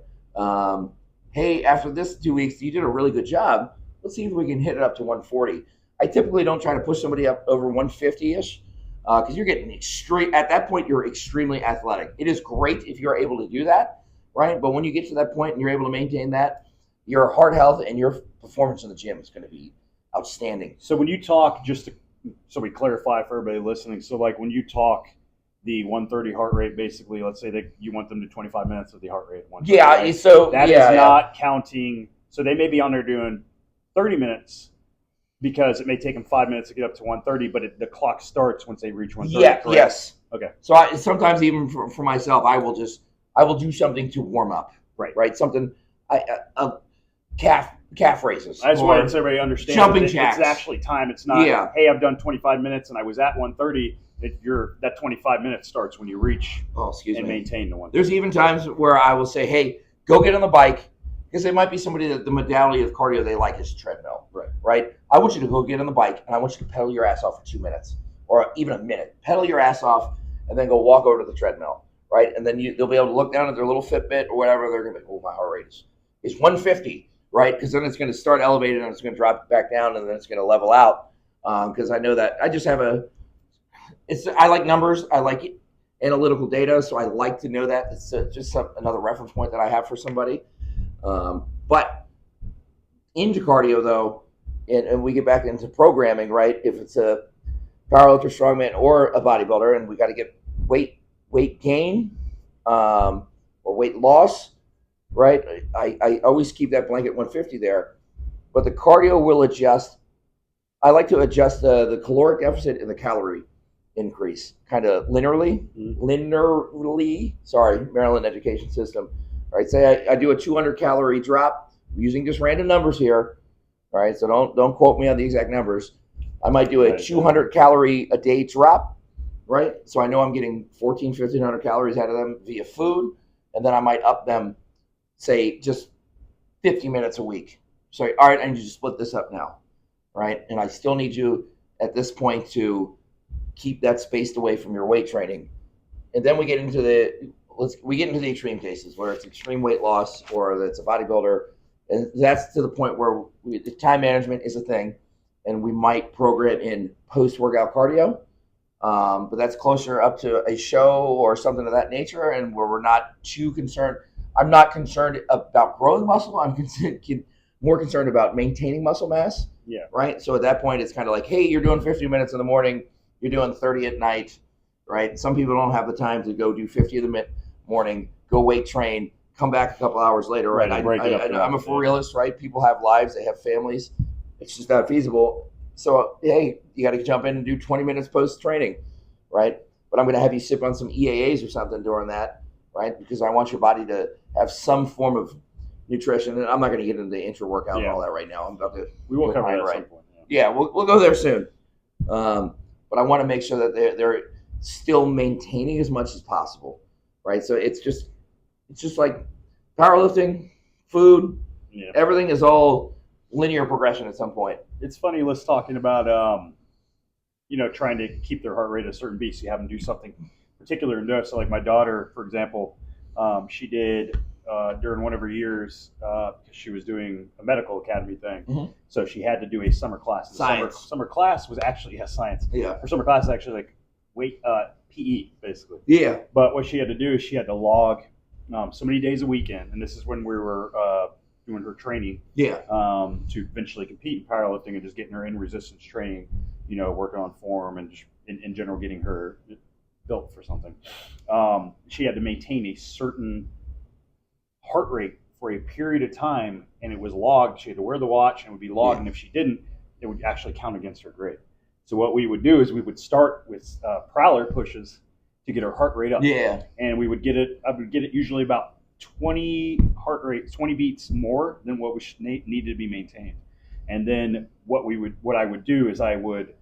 Hey, after this 2 weeks, you did a really good job. Let's see if we can hit it up to 140. I typically don't try to push somebody up over 150-ish because you're getting extreme. At that point, you're extremely athletic. It is great if you're able to do that, right? But when you get to that point and you're able to maintain that, your heart health and your performance in the gym is going to be outstanding. So when you talk, so we clarify for everybody listening, so like when you talk the 130 heart rate, basically, let's say that you want them to 25 minutes of the heart rate. Yeah, right? so that is not counting. So they may be on there doing 30 minutes because it may take them 5 minutes to get up to 130, but the clock starts once they reach 130. Yeah, correct? yes. Okay. So sometimes even for myself, I will do something to warm up. Right. Something, calf raises. I just wanted everybody to understand. Jumping jacks. It's actually time. It's not, hey, I've done 25 minutes and I was at 130. That 25 minutes starts when you reach maintain the 130. There's even times where I will say, hey, go get on the bike, because there might be somebody that the modality of cardio they like is treadmill. Right. I want you to go get on the bike and I want you to pedal your ass off for 2 minutes or even a minute. Pedal your ass off and then go walk over to the treadmill. Right. And then they'll be able to look down at their little Fitbit or whatever. They're going to be, oh, my heart rate is 150. Right. Because then it's going to start elevated and it's going to drop back down and then it's going to level out. Because I know that I just have I like numbers. I like analytical data. So I like to know that. It's just another reference point that I have for somebody. But into cardio, though, and we get back into programming, right? If it's a powerlifter, strongman, or a bodybuilder, and we got to get weight gain or weight loss, right? I always keep that blanket 150 there. But the cardio will adjust. I like to adjust the caloric deficit and the calorie increase kind of linearly. Sorry, Maryland education system. All right, say I do a 200 calorie drop using just random numbers here. All right, so don't quote me on the exact numbers. I might do a 200 calorie a day drop, right? So I know I'm getting 1,500 calories out of them via food, and then I might up them, say, just 50 minutes a week. So, all right, I need you to split this up now, right? And I still need you at this point to keep that spaced away from your weight training. And then we get into the extreme cases where it's extreme weight loss or it's a bodybuilder. And that's to the point where time management is a thing. And we might program in post-workout cardio. But that's closer up to a show or something of that nature, and where we're not too concerned. I'm not concerned about growing muscle. I'm more concerned about maintaining muscle mass. Yeah. Right? So at that point, it's kind of like, hey, you're doing 50 minutes in the morning. You're doing 30 at night. Right? Some people don't have the time to go do 50 in the morning, go weight train, come back a couple hours later. Right? I'm a for realist, right? People have lives. They have families. It's just not feasible. So, hey, you got to jump in and do 20 minutes post-training, right? But I'm going to have you sip on some EAAs or something during that, right? Because I want your body to have some form of nutrition. And I'm not going to get into the intra-workout and all that right now. I'm about to. We will cover that at some point. Yeah, we'll go there soon. But I want to make sure that they're still maintaining as much as possible, right? So it's just like powerlifting, food, everything is all linear progression at some point. It's funny, let's talking about, trying to keep their heart rate at a certain beat. So you have them do something particular. And so like my daughter, for example, she did during one of her years, she was doing a medical academy thing. Mm-hmm. So she had to do a summer class. Summer class was actually, science. Yeah. Her summer class is actually like PE, basically. Yeah. But what she had to do is she had to log so many days a weekend. And this is when we were doing her training to eventually compete in powerlifting and just getting her in resistance training, working on form and just in general getting her built for something. She had to maintain a certain heart rate for a period of time, and it was logged. She had to wear the watch and it would be logged, and if she didn't, it would actually count against her grade. So what we would do is we would start with prowler pushes to get her heart rate up. Yeah. And I would get it usually about 20 heart rates, 20 beats more than what needed to be maintained. And then what I would do is I would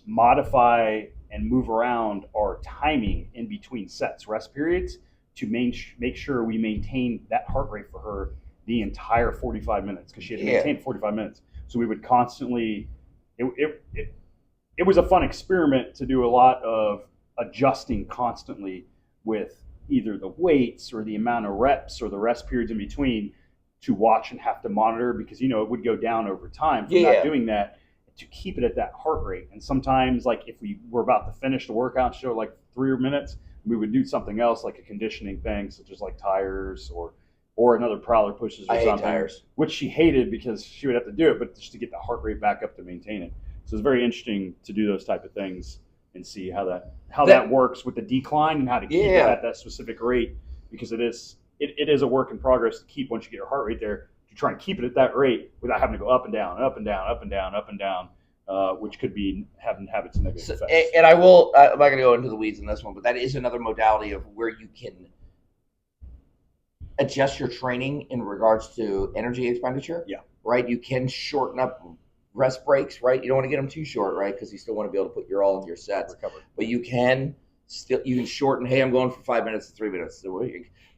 modify and move around our timing in between sets, rest periods, to make sure we maintain that heart rate for her the entire 45 minutes, because she had to Yeah. maintain 45 minutes. So we would constantly, it was a fun experiment to do a lot of adjusting constantly with either the weights or the amount of reps or the rest periods in between, to watch and have to monitor, because it would go down over time from Yeah. not doing that, to keep it at that heart rate. And sometimes, like if we were about to finish the workout, show like 3 minutes, we would do something else, like a conditioning thing, such as like tires or another prowler pushes or I hate something, tires. which she hated because she would have to do it, but just to get the heart rate back up to maintain it. So it's very interesting to do those type of things and see how that works with the decline, and how to keep it Yeah. at that specific rate, because it is a work in progress to keep, once you get your heart rate there, to try and keep it at that rate without having to go up and down, up and down, up and down, up and down, which could be have its negative So, effects. and I'm not going to go into the weeds in this one, but that is another modality of where you can adjust your training in regards to energy expenditure. Yeah. Right. You can shorten up rest breaks. Right. You don't want to get them too short. Right. Because you still want to be able to put your all in your sets. Recover. But you can shorten. Hey, I'm going for 5 minutes to 3 minutes. So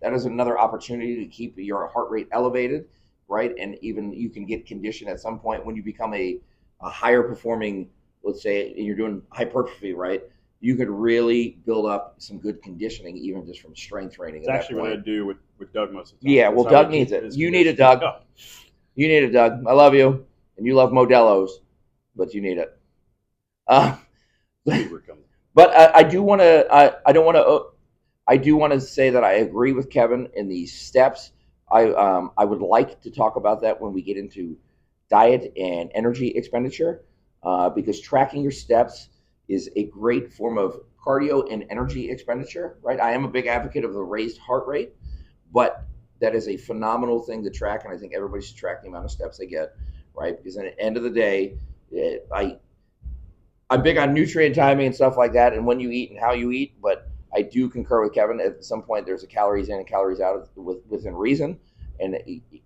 that is another opportunity to keep your heart rate elevated. Right. And even you can get conditioned at some point when you become a higher performing, let's say, and you're doing hypertrophy, right? You could really build up some good conditioning, even just from strength training. It's actually what I do with Doug most of the time. Yeah, well, Doug needs it. You need it, Doug. You need it, Doug. I love you, and you love Modelo's, but you need it. But I do want to. I don't want to. I do want to say that I agree with Kevin in these steps. I would like to talk about that when we get into diet and energy expenditure, because tracking your steps is a great form of cardio and energy expenditure, right? I am a big advocate of the raised heart rate, but that is a phenomenal thing to track, and I think everybody should track the amount of steps they get, right? Because at the end of the day, I'm big on nutrient timing and stuff like that, and when you eat and how you eat, but I do concur with Kevin. At some point, there's a calories in and calories out within reason, and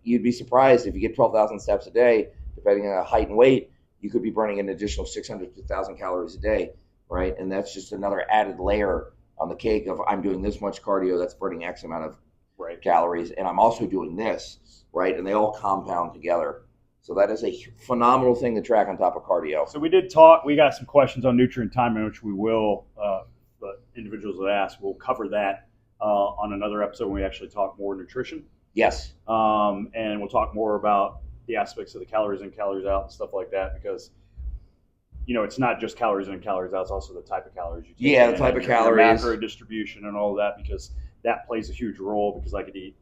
you'd be surprised if you get 12,000 steps a day, depending on height and weight, you could be burning an additional 600 to 1,000 calories a day, right? And that's just another added layer on the cake of, I'm doing this much cardio, that's burning X amount of calories, and I'm also doing this, right? And they all compound together. So that is a phenomenal thing to track on top of cardio. So we got some questions on nutrient timing, which we will, the individuals that asked, we'll cover that on another episode when we actually talk more nutrition. Yes. And we'll talk more about the aspects of the calories in, calories out and stuff like that, because it's not just calories in and calories out, it's also the type of calories you take. Yeah, the type of calories. Macro distribution and all of that, because that plays a huge role, because I could eat,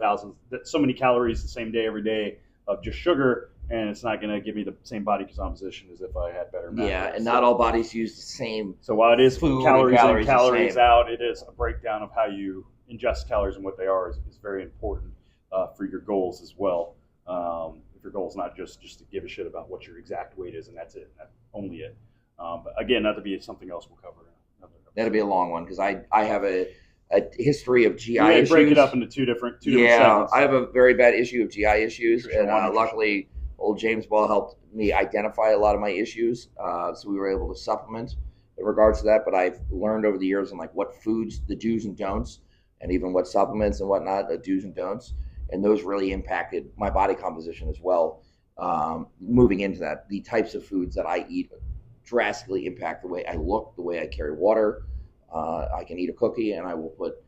thousands, so many calories the same day, every day of just sugar, and it's not going to give me the same body composition as if I had better macros. Yeah, and not all bodies use the same. So while it is food calories and in, calories out, it is a breakdown of how you ingest calories and what they are is very important for your goals as well. If your goal is not just to give a shit about what your exact weight is and that's it, that's only it. But again, that'll be something else we'll cover. That'll be a long one, because I have a history of GI issues. Break it up into two different segments. I have a very bad issue of GI issues, and Nutrition. luckily, old James Ball helped me identify a lot of my issues, so we were able to supplement in regards to that. But I've learned over the years on what foods, the do's and don'ts, and even what supplements and whatnot, the do's and don'ts, and those really impacted my body composition as well. Moving into that, the types of foods that I eat drastically impact the way I look, the way I carry water. I can eat a cookie and I will put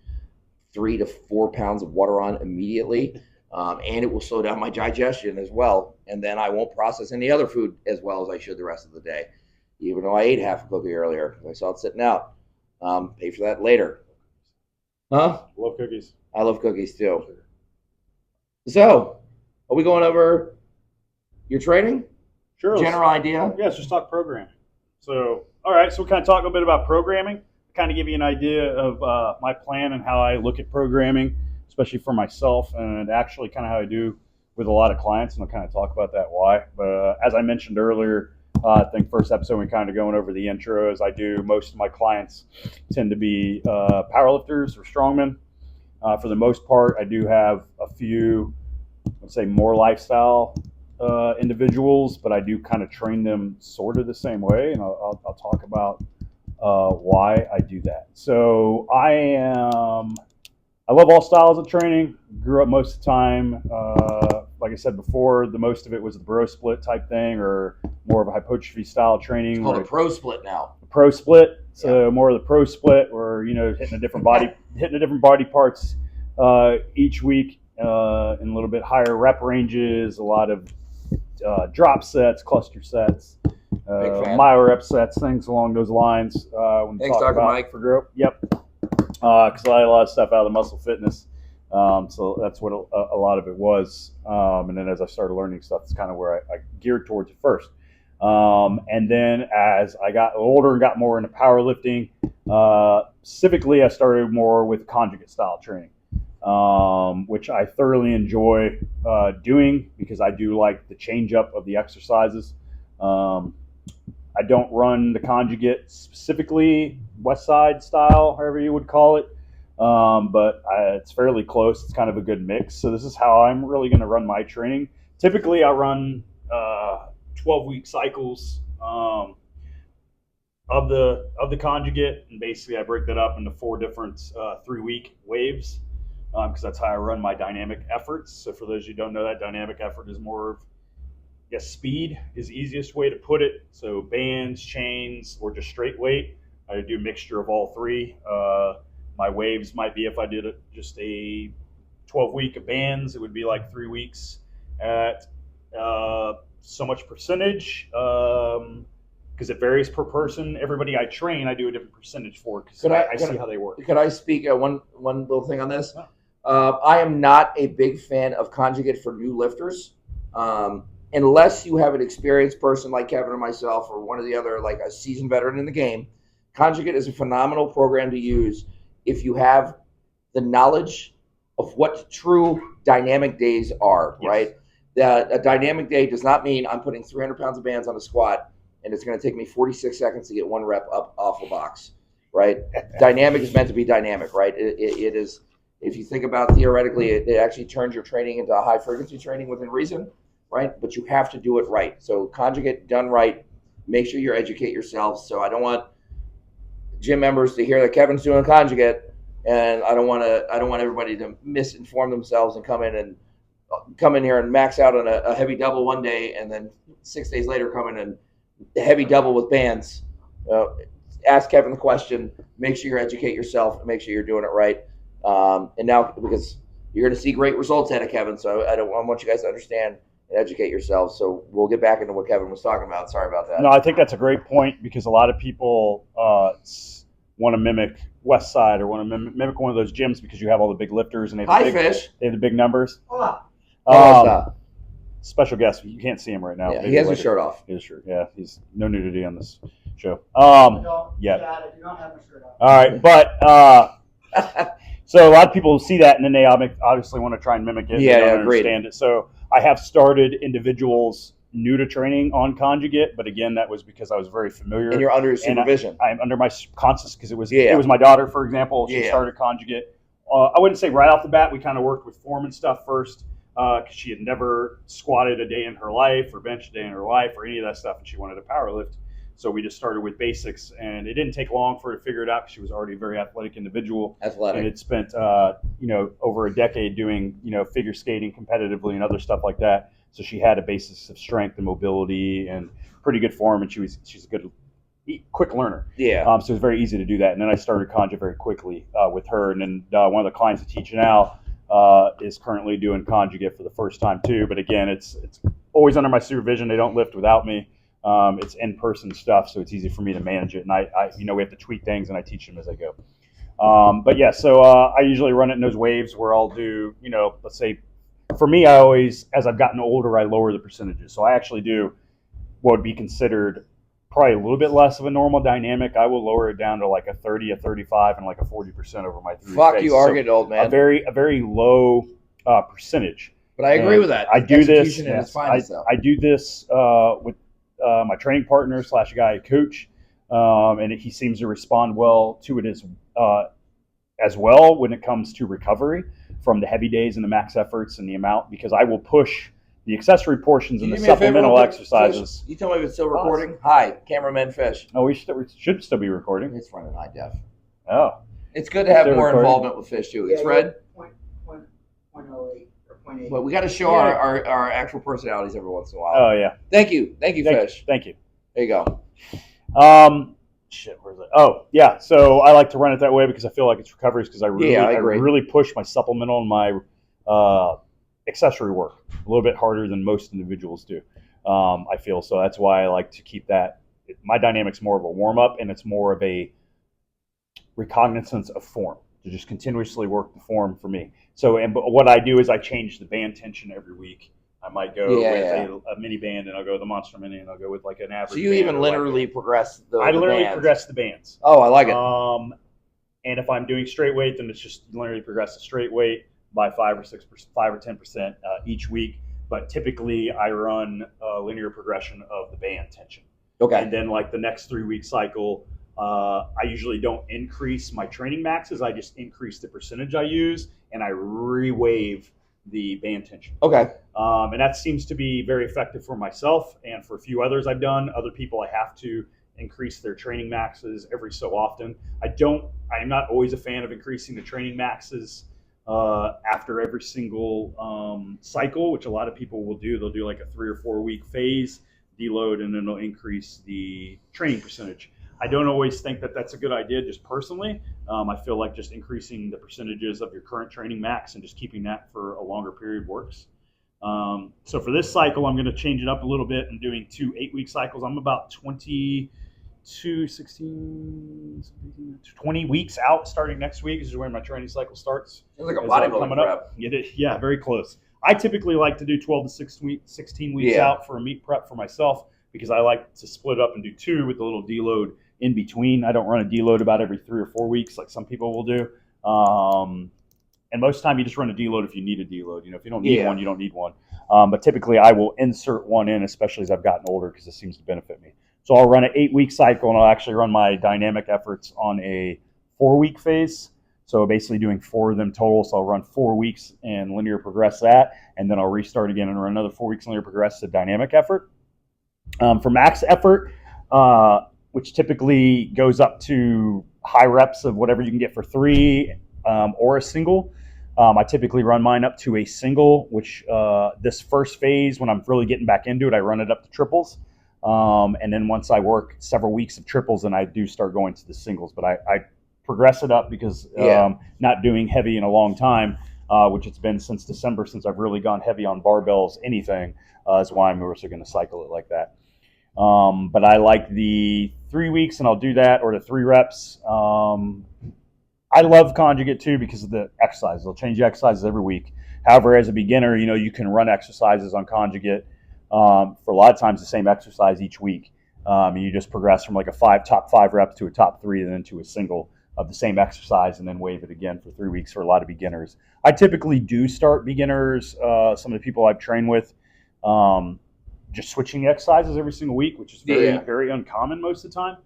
3 to 4 pounds of water on immediately, and it will slow down my digestion as well. And then I won't process any other food as well as I should the rest of the day, even though I ate half a cookie earlier. I saw it sitting out. Pay for that later. Huh? Love cookies. I love cookies too. So, are we going over your training? Sure. General idea? Yeah, let's just talk programming. So, all right, so we'll kind of talk a bit about programming, kind of give you an idea of my plan and how I look at programming, especially for myself, and actually kind of how I do with a lot of clients, and I'll kind of talk about that why. But as I mentioned earlier, I think first episode we kind of going over the intros. I do, most of my clients tend to be powerlifters or strongmen. For the most part, I do have a few, let's say, more lifestyle individuals, but I do kind of train them sort of the same way, and I'll talk about why I do that. So I love all styles of training. Grew up most of the time, like I said before, the most of it was the bro split type thing, or more of a hypertrophy style training. It's called a pro split now. Pro split, so more of the pro split, where hitting a different body parts each week in a little bit higher rep ranges, a lot of drop sets, cluster sets, myo rep sets, things along those lines. When Thanks, Dr. Mike. For growth. Yep. Because I had a lot of stuff out of the muscle fitness. So that's what a lot of it was. And then as I started learning stuff, it's kind of where I geared towards it first. And then as I got older and got more into powerlifting, specifically, I started more with conjugate style training, which I thoroughly enjoy doing because I do like the change up of the exercises. I don't run the conjugate specifically West Side style, however you would call it, but it's fairly close. It's kind of a good mix. So this is how I'm really going to run my training. Typically, I run 12-week cycles of the conjugate, and basically I break that up into 4 different 3-week waves because that's how I run my dynamic efforts. So for those who don't know, that dynamic effort is more of speed is the easiest way to put it. So bands, chains, or just straight weight. I do a mixture of all 3. My waves might be, if I did just a 12-week of bands, it would be like 3 weeks at so much percentage because it varies per person. Everybody I train, I do a different percentage for because I see how they work. Could I speak one little thing on this? I am not a big fan of conjugate for new lifters. Unless you have an experienced person like Kevin or myself or one of the other, like a seasoned veteran in the game. Conjugate is a phenomenal program to use if you have the knowledge of what true dynamic days are, yes. Right? A dynamic day does not mean I'm putting 300 pounds of bands on a squat and it's going to take me 46 seconds to get 1 rep up off a box, right? Dynamic is meant to be dynamic, right? It is, if you think about theoretically, it actually turns your training into a high frequency training within reason. Right? But you have to do it right. So conjugate done right, make sure you educate yourselves. So I don't want gym members to hear that Kevin's doing conjugate, and I don't want everybody to misinform themselves and come in here and max out on a heavy double one day, and then 6 days later come in and heavy double with bands. Ask Kevin the question. Make sure you educate yourself and make sure you're doing it right. And now, because you're going to see great results out of Kevin, so I want you guys to understand. Educate yourselves. So we'll get back into what Kevin was talking about. Sorry about that. No, I think that's a great point because a lot of people want to mimic West Side or want to mimic one of those gyms because you have all the big lifters and they have the big numbers. Special guest. You can't see him right now. Yeah, he has his shirt off. His shirt. Yeah, he's no nudity on this show. I do not have my shirt off. All right, but so a lot of people see that and then they obviously want to try and mimic it. Yeah, they don't agreed. Understand it. So I have started individuals new to training on conjugate, but again, that was because I was very familiar. And you're under supervision. I'm under my conscious because it was my daughter, for example. She started conjugate. I wouldn't say right off the bat. We kind of worked with form and stuff first because she had never squatted a day in her life or benched a day in her life or any of that stuff, and she wanted to power lift. So we just started with basics, and it didn't take long for her to figure it out because she was already a very athletic individual. And had spent, over a decade doing, figure skating competitively and other stuff like that. So she had a basis of strength and mobility and pretty good form, and she's a good, quick learner. Yeah. So it was very easy to do that. And then I started conjugate very quickly with her. And then one of the clients I teach now is currently doing conjugate for the first time too. But again, it's always under my supervision. They don't lift without me. It's in-person stuff, so it's easy for me to manage it. And I we have to tweak things, and I teach them as I go. But yeah, so I usually run it in those waves where I'll do, let's say, for me, I always, as I've gotten older, I lower the percentages. So I actually do what would be considered probably a little bit less of a normal dynamic. I will lower it down to like a 30, a 35, and like a 40% over my 3 Fuck, you are getting old, man. A very low percentage. But I agree with that. I do this. Yes, I do this with my training partner / a guy I coach, and he seems to respond well to it as well when it comes to recovery from the heavy days and the max efforts and the amount, because I will push the accessory portions and Can the you do me a favor supplemental real quick, exercises. Fish? You tell me if it's still recording. Hi, cameraman Fish. Oh, we should still be recording. It's running high def. Oh, It's good to have Still more recording. involvement with Fish too. It's Yeah, Red. Point oh eight or point eight. But we got to show Yeah. our actual personalities every once in a while. oh yeah. Thank you, Fish. Thank you. There you go. Shit, where's it? Oh, yeah. So I like to run it that way because I feel like it's recoveries because I agree. really push my supplemental and my accessory work a little bit harder than most individuals do. I feel so. That's why I like to keep that. My dynamic's more of a warm up, and it's more of a recognizance of form to just continuously work the form for me. So, but what I do is I change the band tension every week. I might go with a mini band, and I'll go with a monster mini, and I'll go with like an average. So you band even or linearly progress the I literally bands. progress the bands. Oh, I like it. And if I'm doing straight weight, then it's just linearly progress the straight weight by 5 or 10% each week. But typically, I run a linear progression of the band tension. Okay. And then, like the next 3-week cycle, I usually don't increase my training maxes. I just increase the percentage I use, and I re-wave the band tension. Okay. And that seems to be very effective for myself and for a few others I've done. Other people, I have to increase their training maxes every so often. I'm not always a fan of increasing the training maxes after every single cycle, which a lot of people will do. They'll do like a 3 or 4 week phase, deload, and then they'll increase the training percentage. I don't always think that that's a good idea, just personally. I feel like just increasing the percentages of your current training max and just keeping that for a longer period works. So for this cycle, I'm going to change it up a little bit and doing 2 8-week cycles. I'm about 20 weeks out starting next week. This is when my training cycle starts. It's like a bodybuilding prep. Yeah, very close. I typically like to do 12 to 16 weeks out for a meet prep for myself because I like to split up and do 2 with a little deload in between. I don't run a deload about every 3 or 4 weeks like some people will do. And most of the time you just run a deload if you need a deload. If you don't need one, you don't need one. But typically I will insert one in, especially as I've gotten older because it seems to benefit me. So I'll run an 8-week cycle, and I'll actually run my dynamic efforts on a 4-week phase. So basically doing 4 of them total. So I'll run 4 weeks and linear progress that, and then I'll restart again and run another 4 weeks and linear progress the dynamic effort. For max effort, which typically goes up to high reps of whatever you can get for 3 or a single. I typically run mine up to a single, which this first phase, when I'm really getting back into it, I run it up to triples. And then once I work several weeks of triples, then I do start going to the singles. But I progress it up because not doing heavy in a long time, which it's been since December, since I've really gone heavy on barbells, anything, is why I'm also going to cycle it like that. But I like the 3 weeks, and I'll do that, or the 3 reps. I love conjugate too because of the exercises. They'll change the exercises every week. However, as a beginner, you can run exercises on conjugate for a lot of times the same exercise each week. And you just progress from like a top 5 reps to a top 3 and then to a single of the same exercise and then wave it again for 3 weeks for a lot of beginners. I typically do start beginners, some of the people I've trained with, just switching exercises every single week, which is very uncommon most of the time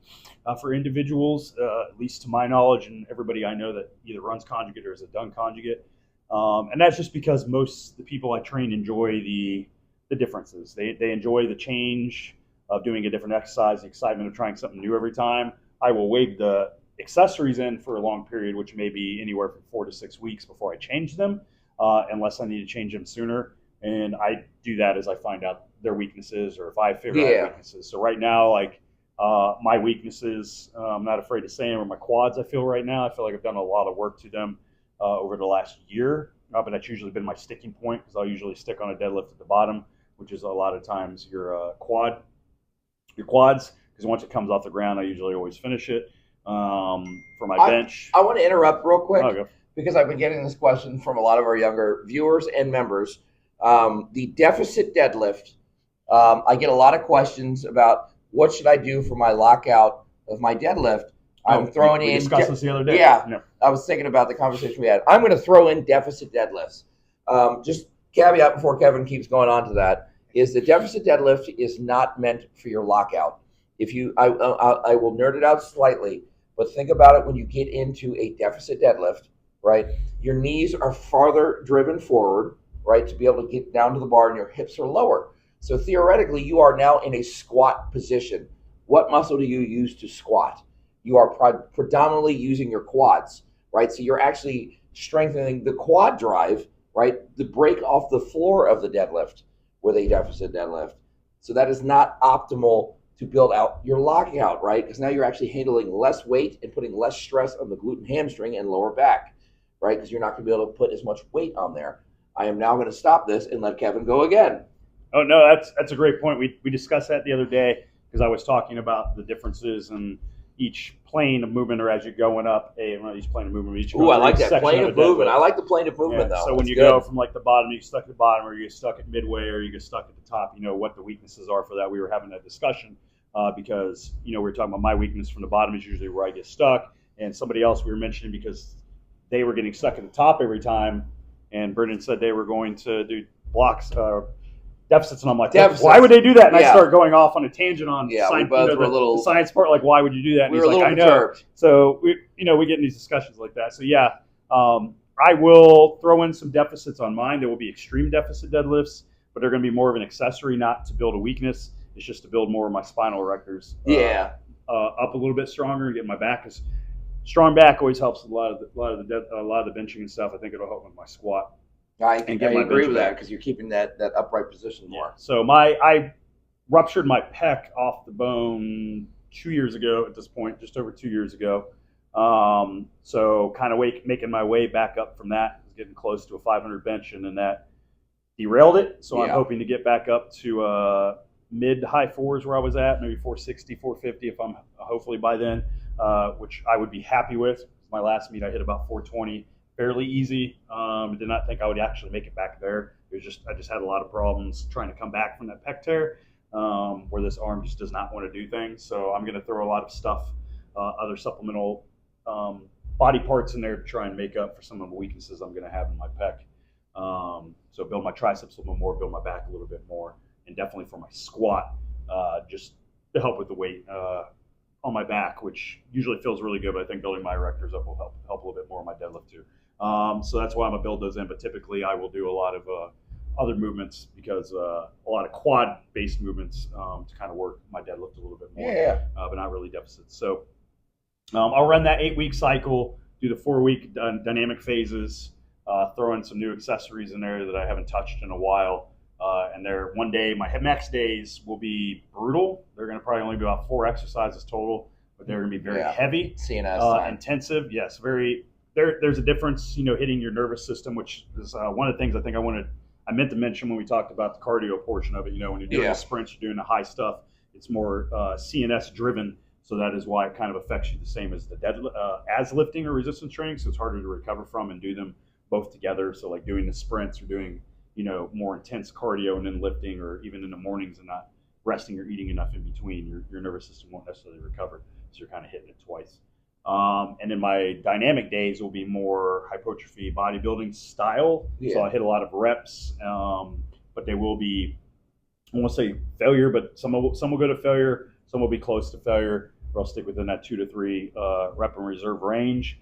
for individuals, at least to my knowledge, and everybody I know that either runs conjugate or has done conjugate. And that's just because most of the people I train enjoy the differences. They enjoy the change of doing a different exercise, the excitement of trying something new every time. I will wave the accessories in for a long period, which may be anywhere from 4 to 6 weeks before I change them, unless I need to change them sooner. And I do that as I find out their weaknesses or if I figure out weaknesses. So right now, like my weaknesses, I'm not afraid to say them, are my quads. I feel like I've done a lot of work to them over the last year, but that's usually been my sticking point because I'll usually stick on a deadlift at the bottom, which is a lot of times your quads, because once it comes off the ground, I usually always finish it. For my bench. I want to interrupt real quick because I've been getting this question from a lot of our younger viewers and members. The deficit deadlift, I get a lot of questions about what should I do for my lockout of my deadlift. I'm throwing in. We discussed this the other day. Yeah, I was thinking about the conversation we had. I'm going to throw in deficit deadlifts. Just caveat before Kevin keeps going on to that is the deficit deadlift is not meant for your lockout. I will nerd it out slightly, but think about it when you get into a deficit deadlift, right? Your knees are farther driven forward, right, to be able to get down to the bar and your hips are lower. So theoretically, you are now in a squat position. What muscle do you use to squat? You are predominantly using your quads, right? So you're actually strengthening the quad drive, right, to break off the floor of the deadlift with a deficit deadlift. So that is not optimal to build out your lockout, right? Because now you're actually handling less weight and putting less stress on the glute and hamstring and lower back, right? Because you're not going to be able to put as much weight on there. I am now going to stop this and let Kevin go again. Oh no, that's a great point. We discussed that the other day because I was talking about the differences in each plane of movement, or as you're going up, each plane of movement. Ooh, I like that plane of movement. I like the plane of movement though. So when you go from like the bottom, you get stuck at the bottom, or you get stuck at midway, or you get stuck at the top, you know what the weaknesses are for that. We were having that discussion because we were talking about my weakness from the bottom is usually where I get stuck, and somebody else we were mentioning because they were getting stuck at the top every time, and Brendan said they were going to do blocks. Deficits, and I'm like, why would they do that? And I start going off on a tangent on science, the science part, like why would you do that? And he's like, I know. So we get in these discussions like that. So I will throw in some deficits on mine. There will be extreme deficit deadlifts, but they're going to be more of an accessory, not to build a weakness. It's just to build more of my spinal erectors. Up a little bit stronger and get my back. Because strong back always helps a lot of the benching and stuff. I think it'll help with my squat. I agree with that because you're keeping that upright position more. So I ruptured my pec off the bone 2 years ago at this point, just over 2 years ago. So kind of making my way back up from that, getting close to a 500 bench, and then that derailed it. So I'm hoping to get back up to mid to high fours where I was at, maybe 460, 450 if I'm hopefully by then, which I would be happy with. My last meet I hit about 420. Fairly easy. Did not think I would actually make it back there. I just had a lot of problems trying to come back from that pec tear, where this arm just does not want to do things. So I'm going to throw a lot of stuff, other supplemental body parts in there to try and make up for some of the weaknesses I'm going to have in my pec. So build my triceps a little bit more, build my back a little bit more, and definitely for my squat, just to help with the weight on my back, which usually feels really good. But I think building my erectors up will help a little bit more on my deadlift too. So that's why I'm going to build those in. But typically I will do a lot of other movements because a lot of quad-based movements to kind of work my deadlift a little bit more, but not really deficits. So I'll run that 8-week cycle, do the 4-week dynamic phases, throw in some new accessories in there that I haven't touched in a while. And one day, my max days will be brutal. They're going to probably only be about 4 exercises total, but they're going to be very heavy, CNS intensive. Yes, very. There's a difference, hitting your nervous system, which is one of the things I think I meant to mention when we talked about the cardio portion of it. When you're doing the sprints, you're doing the high stuff. It's more CNS driven, so that is why it kind of affects you the same as as lifting or resistance training. So it's harder to recover from and do them both together. So like doing the sprints or doing more intense cardio and then lifting, or even in the mornings and not resting or eating enough in between, your nervous system won't necessarily recover. So you're kind of hitting it twice. And then my dynamic days will be more hypertrophy bodybuilding style. So I hit a lot of reps, but they will be, I won't say failure, but some will go to failure, some will be close to failure, or I'll stick within that 2 to 3 rep and reserve range,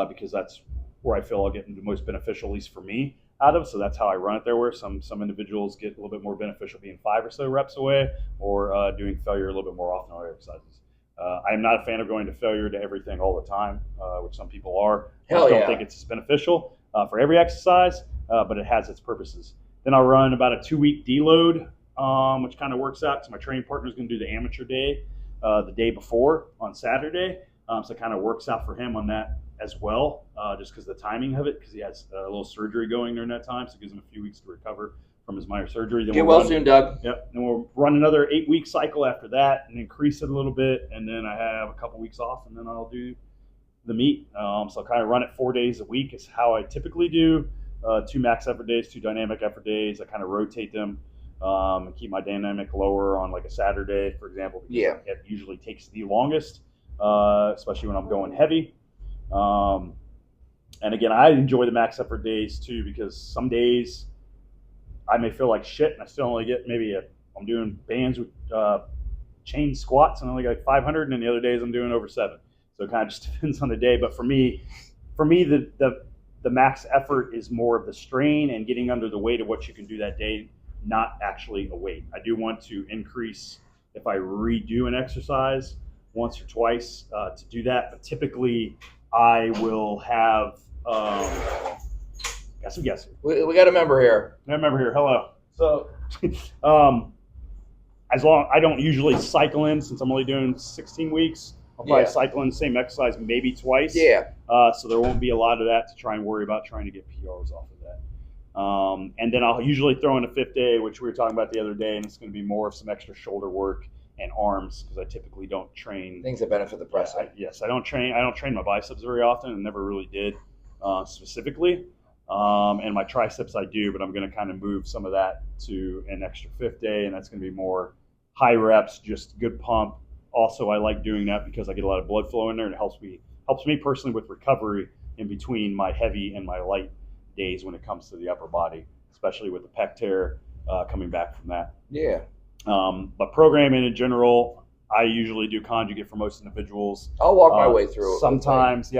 because that's where I feel I'll get the most beneficial, at least for me, out of. So that's how I run it there, where some individuals get a little bit more beneficial being 5 or so reps away, or doing failure a little bit more often on exercises. I am not a fan of going to failure to everything all the time, which some people are. I don't think it's beneficial for every exercise, but it has its purposes. Then I'll run about a 2-week deload, which kind of works out because my training partner is going to do the amateur day the day before on Saturday. So it kind of works out for him on that as well, just because the timing of it, because he has a little surgery going during that time, so it gives him a few weeks to recover from his minor surgery. Then Get well soon, Doug. Yep. And we'll run another 8-week cycle after that and increase it a little bit. And then I have a couple weeks off, and then I'll do the meet. So I'll kind of run it 4 days a week is how I typically do. 2 max effort days, 2 dynamic effort days. I kind of rotate them and keep my dynamic lower on like a Saturday, for example, because it usually takes the longest, especially when I'm going heavy. And again, I enjoy the max effort days too, because some days I may feel like shit and I still only get I'm doing bands with chain squats and I only got like 500, and then the other days I'm doing over 7. So it kind of just depends on the day. But for me, the the max effort is more of the strain and getting under the weight of what you can do that day, not actually a weight. I do want to increase if I redo an exercise once or twice to do that, but typically I will have. Guess who? We got a member here. Hello. So, as long I don't usually cycle in since I'm only doing 16 weeks. I'll probably cycle in the same exercise maybe twice. Yeah. So there won't be a lot of that to try and worry about trying to get PRs off of that. And then I'll usually throw in a 5th day, which we were talking about the other day, and it's going to be more of some extra shoulder work and arms because I typically don't train things that benefit the press. I don't train my biceps very often, and never really did specifically. And my triceps I do, but I'm going to kind of move some of that to an extra 5th day, and that's going to be more high reps, just good pump. Also, I like doing that because I get a lot of blood flow in there, and it helps me personally with recovery in between my heavy and my light days when it comes to the upper body, especially with the pec tear coming back from that. Yeah. But programming in general, I usually do conjugate for most individuals. I'll walk my way through it. Sometimes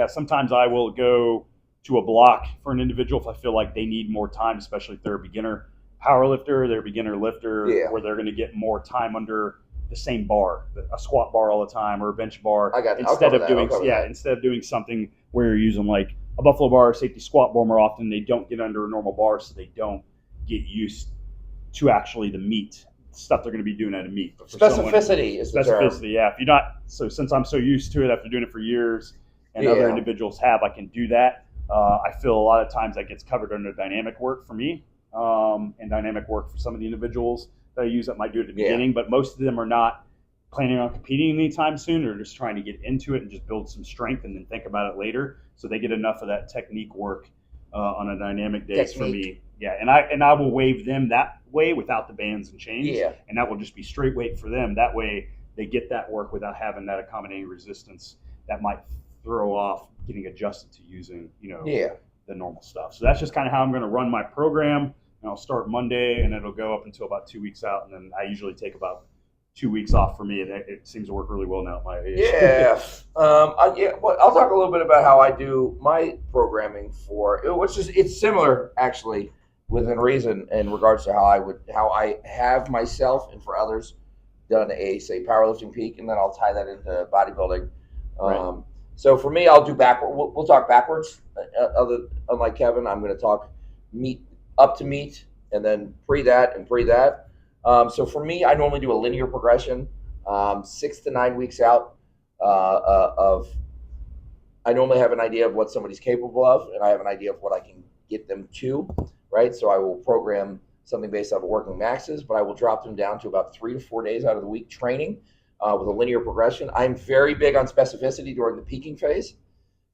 I will go to a block for an individual if I feel like they need more time, especially if they're a beginner power lifter, they're a beginner lifter, where they're going to get more time under the same bar, a squat bar all the time or a bench bar. Instead of doing something where you're using like a buffalo bar or safety squat bar more often, they don't get under a normal bar, so they don't get used to actually the meat stuff they're going to be doing at a meet. Specificity is the term. Yeah. If you're not, so since I'm so used to it after doing it for years, and other individuals have, I can do that. I feel a lot of times that gets covered under dynamic work for me, and dynamic work for some of the individuals that I use that might do it at the beginning, but most of them are not planning on competing anytime soon. They're just trying to get into it and just build some strength and then think about it later. So they get enough of that technique work on a dynamic days for me. Yeah, and I will waive them that way without the bands and chains, and that will just be straight weight for them. That way they get that work without having that accommodating resistance that might throw off getting adjusted to using the normal stuff. So that's just kind of how I'm going to run my program. And I'll start Monday, and it'll go up until about 2 weeks out, and then I usually take about 2 weeks off for me. It seems to work really well now at my age. Yeah. I'll talk a little bit about how I do my programming it's similar actually within reason in regards to how I have myself and for others done a powerlifting peak, and then I'll tie that into bodybuilding. Right. So for me, I'll do backward. We'll talk backwards. Unlike Kevin, I'm going to talk meet up to meet, and then pre that. So for me, I normally do a linear progression, 6 to 9 weeks out. I normally have an idea of what somebody's capable of, and I have an idea of what I can get them to. Right, so I will program something based off of working maxes, but I will drop them down to about 3 to 4 days out of the week training with a linear progression. I'm very big on specificity during the peaking phase,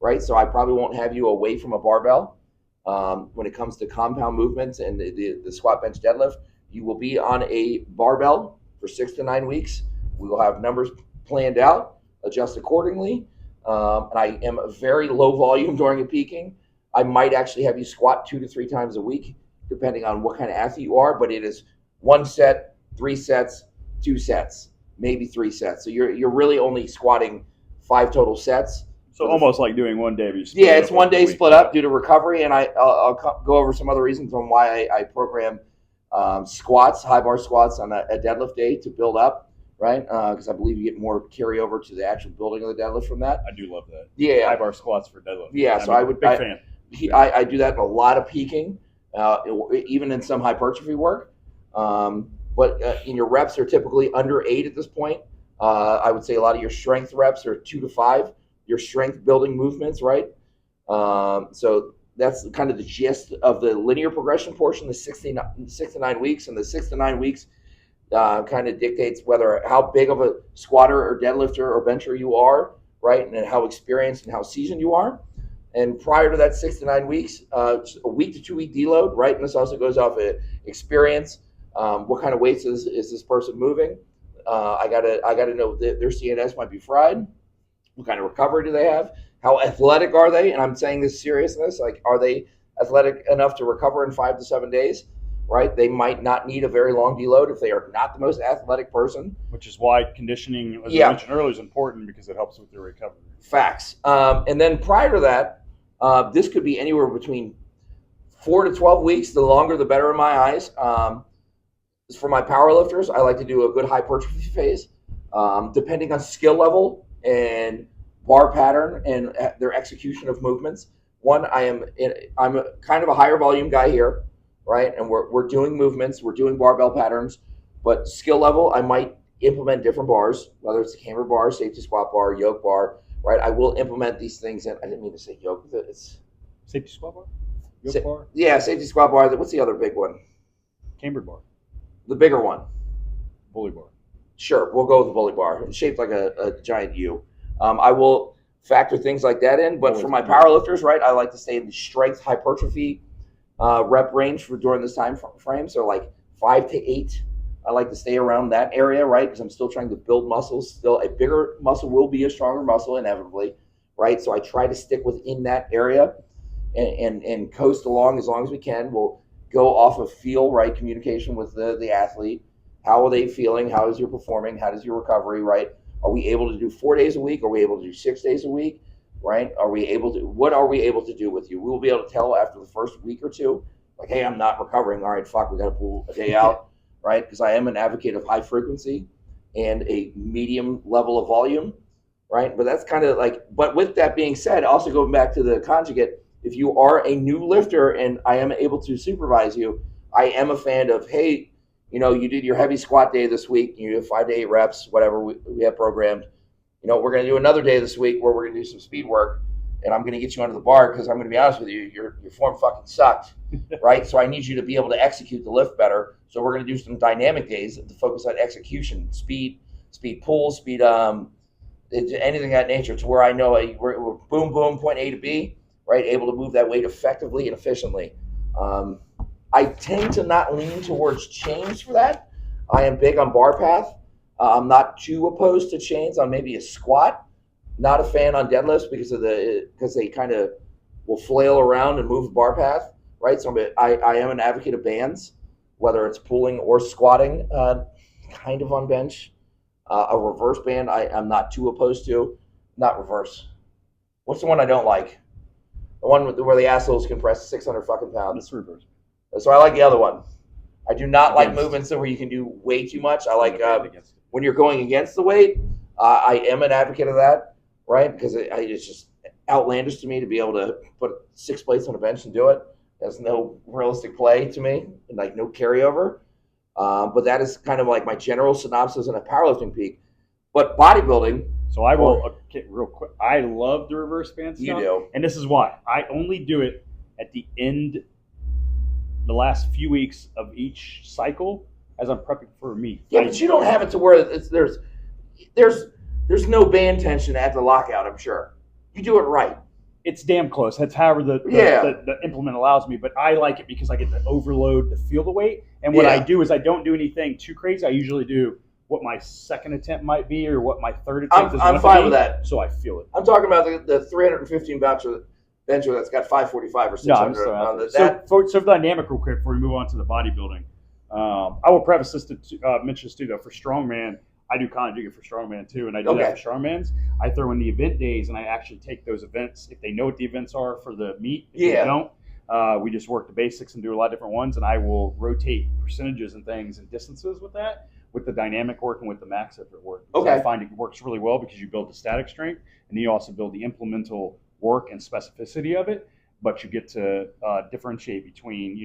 right? So I probably won't have you away from a barbell when it comes to compound movements and the squat, bench, deadlift. You will be on a barbell for 6 to 9 weeks. We will have numbers planned out, adjust accordingly, and I am very low volume during a peaking. I might actually have you squat 2 to 3 times a week, depending on what kind of athlete you are. But it is 1 set, 3 sets, 2 sets, maybe 3 sets. So you're really only squatting 5 total sets. So almost like doing one day. It's 1 day split up due to recovery, and I'll go over some other reasons on why I program squats, high bar squats on a deadlift day to build up, right? Because I believe you get more carryover to the actual building of the deadlift from that. I do love that. Yeah, high bar squats for deadlift. Yeah, so I would big fan. I do that in a lot of peaking, even in some hypertrophy work. But in your reps are typically under 8 at this point. I would say a lot of your strength reps are 2 to 5. Your strength building movements, right? So that's kind of the gist of the linear progression portion, the 6 to 9 weeks, and the 6 to 9 weeks kind of dictates how big of a squatter or deadlifter or bencher you are, right? And how experienced and how seasoned you are. And prior to that 6 to 9 weeks, a week to 2 week deload, right? And this also goes off of experience. What kind of weights is this person moving? I gotta know that their CNS might be fried. What kind of recovery do they have? How athletic are they? And I'm saying this seriousness, like, are they athletic enough to recover in 5 to 7 days? Right? They might not need a very long deload if they are not the most athletic person. Which is why conditioning, as I mentioned earlier, is important because it helps with their recovery. Facts. And then prior to that, This could be anywhere between 4 to 12 weeks. The longer, the better in my eyes. For my power lifters, I like to do a good hypertrophy phase, depending on skill level and bar pattern and their execution of movements. I'm kind of a higher volume guy here, right? And we're doing movements, we're doing barbell patterns, but skill level, I might implement different bars, whether it's a camber bar, safety squat bar, yoke bar, right? I will implement these things. And I didn't mean to say yoke. It's Safety squat bar? Yoke bar? Yeah, safety squat bar. What's the other big one? Camber bar. The bigger one. Bully bar. Sure, we'll go with the bully bar. It's shaped like a giant U. I will factor things like that in, but for my power lifters, right, I like to stay in the strength hypertrophy rep range for during this time frame. So like 5 to 8. I like to stay around that area, right? Because I'm still trying to build muscles. Still, a bigger muscle will be a stronger muscle inevitably, right? So I try to stick within that area and coast along as we can. We'll go off of feel, right? Communication with the athlete. How are they feeling? How is your performing? How does your recovery, right? Are we able to do 4 days a week? Are we able to do 6 days a week? Right? What are we able to do with you? We'll be able to tell after the first week or two, like, hey, I'm not recovering. All right, fuck, we got to pull a day out, right? Because I am an advocate of high frequency and a medium level of volume, right? But that's kind of like, but with that being said, also going back to the conjugate, if you are a new lifter and I am able to supervise you, I am a fan of, hey, you did your heavy squat day this week. You have 5 to 8 reps, whatever we have programmed. We're going to do another day this week where we're going to do some speed work, and I'm going to get you under the bar because I'm going to be honest with you, your form fucking sucked, right? So I need you to be able to execute the lift better. So we're going to do some dynamic days to focus on execution, speed pull, speed, anything of that nature, to where I know we're boom, boom, point A to B, right? Able to move that weight effectively and efficiently. I tend to not lean towards chains for that. I am big on bar path. I'm not too opposed to chains on maybe a squat. Not a fan on deadlifts because they kind of will flail around and move the bar path, right? So I am an advocate of bands, whether it's pulling or squatting, kind of on bench. A reverse band I'm not too opposed to. Not reverse. What's the one I don't like? The one where the assholes can press 600 fucking pounds. It's reverse. So I like the other one. I do not like movements where you can do way too much. I like when you're going against the weight. I am an advocate of that, right? Because it's just outlandish to me to be able to put 6 plates on a bench and do it. There's no realistic play to me, and like no carryover. But that is kind of like my general synopsis in a powerlifting peak. But bodybuilding. So I will real quick. I love the reverse band stuff. You do, and this is why I only do it at the end. The last few weeks of each cycle as I'm prepping for a meet. Yeah, but you don't have it to where there's no band tension at the lockout, I'm sure. You do it right. It's damn close. That's however the implement allows me, but I like it because I get to overload to feel the weight. And what I do is I don't do anything too crazy. I usually do what my second attempt might be or what my third attempt is. I'm fine with that. So I feel it. I'm talking about the 315 bencher that's got 545 or 600. So for dynamic, real quick, before we move on to the bodybuilding, I will preface this to mention this too, though. For strongman, I do conjugate for strongman too, and I do that for strongmans. I throw in the event days, and I actually take those events if they know what the events are for the meet. If they don't, we just work the basics and do a lot of different ones, and I will rotate percentages and things and distances with that, with the dynamic work and with the max effort work. I find it works really well because you build the static strength, and then you also build the implemental work and specificity of it, but you get to differentiate between,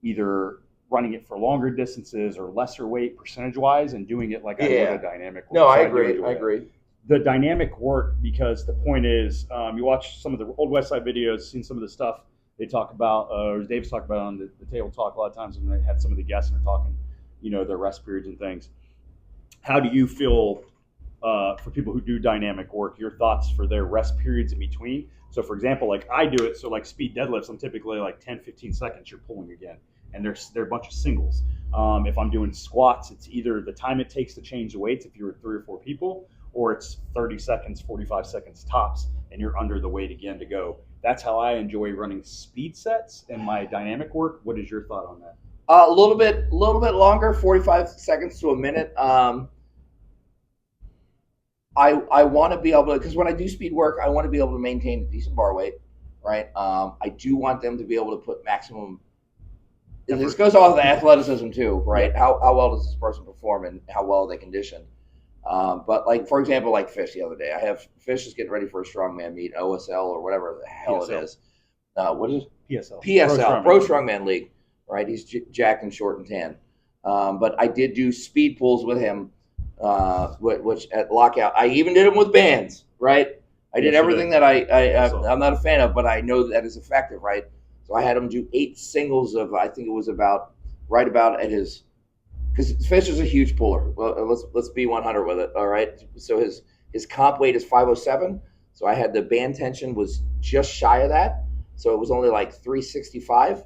either running it for longer distances or lesser weight percentage-wise and doing it like I would a dynamic work. No, I agree. The dynamic work, because the point is, you watch some of the old Westside videos, seen some of the stuff they talk about, or Dave's talked about on the table talk a lot of times when they had some of the guests and they're talking, their rest periods and things. How do you feel for people who do dynamic work, your thoughts for their rest periods in between? So for example, like I do it, so like speed deadlifts, I'm typically like 10, 15 seconds, you're pulling again. And they're a bunch of singles. If I'm doing squats, it's either the time it takes to change the weights if you're 3 or 4 people, or it's 30 seconds, 45 seconds tops, and you're under the weight again to go. That's how I enjoy running speed sets in my dynamic work. What is your thought on that? A little bit longer, 45 seconds to a minute. I want to be able to, because when I do speed work, I want to be able to maintain a decent bar weight, right? I do want them to be able to put maximum. This goes off the athleticism too, right? Yeah. How well does this person perform and how well are they conditioned? But like, for example, like Fish the other day, I have Fish is getting ready for a strongman meet, OSL or whatever the hell PSL. it is. What is it? PSL. PSL, Pro Strongman League, right? He's jacked and short and tan. But I did do speed pulls with him, which at lockout, I even did them with bands, right? I did everything that I'm not a fan of, but I know that is effective, right? So I had him do 8 singles of, I think it was right about at his, because Fish is a huge puller. Well, let's be 100 with it, all right? So his comp weight is 507. So I had the band tension was just shy of that. So it was only like 365,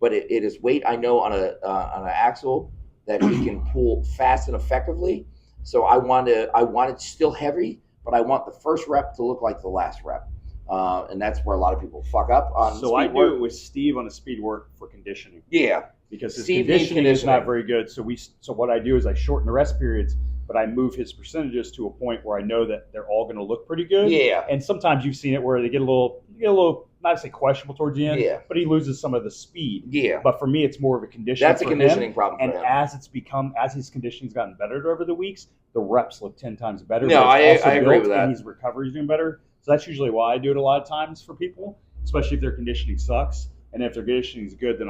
but it is weight I know on an axle that he can pull fast and effectively. So I wanted still heavy, but I want the first rep to look like the last rep. And that's where a lot of people fuck up on So I speed work. do it with Steve on the speed work for conditioning. Yeah. Because his Steve needs conditioning is not conditioning. very good. So what I do is I shorten the rest periods, but I move his percentages to a point where I know that they're all going to look pretty good. Yeah. And sometimes you've seen it where they get a little not to say questionable towards the end, Yeah. but he loses some of the speed. Yeah. But for me, it's more of a conditioning. That's a conditioning problem for And him. as his conditioning's gotten better over the weeks, the reps look 10 times better. No, but I it's also agree built with that. And his recovery's doing better. So that's usually why I do it a lot of times for people, especially if their conditioning sucks. And if their conditioning is good, then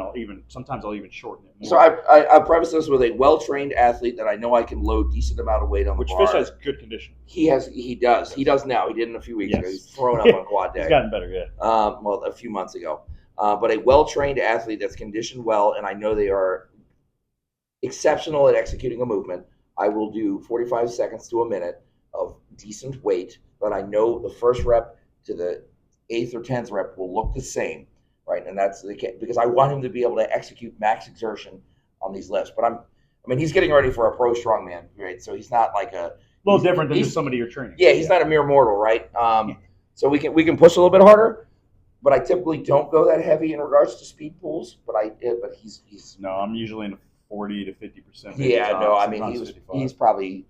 sometimes I'll even shorten it more. So I preface this with a well-trained athlete that I know I can load decent amount of weight on Which the bar. Fish has good conditioning. He does now. He didn't a few weeks ago. Yes. He's throwing up on quad day. He's gotten better, yeah. Well, a few months ago. But a well-trained athlete that's conditioned well, and I know they are exceptional at executing a movement. I will do 45 seconds to a minute of decent weight, but I know the first rep to the 8th or 10th rep will look the same, right? And that's because I want him to be able to execute max exertion on these lifts. But he's getting ready for a pro strongman, right? So he's not like a little different than just somebody you're training. Yeah, he's not a mere mortal, right? So we can push a little bit harder, but I typically don't go that heavy in regards to speed pulls. But he's No, I'm usually in the 40 to 50%. Yeah, no, I mean he's probably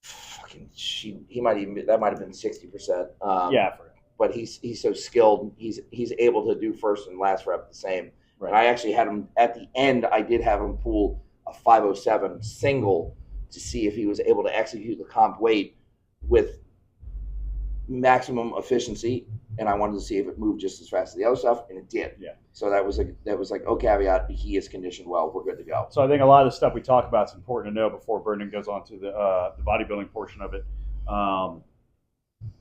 fucking. He might have been 60%. Yeah, but he's so skilled. He's able to do first and last rep the same. Right. And I actually had him at the end. I did have him pull a 507 single to see if he was able to execute the comp weight with maximum efficiency, and I wanted to see if it moved just as fast as the other stuff, and it did. Yeah. So that was like, oh, caveat, he is conditioned well. We're good to go. So I think a lot of the stuff we talk about is important to know before Brendan goes on to the bodybuilding portion of it.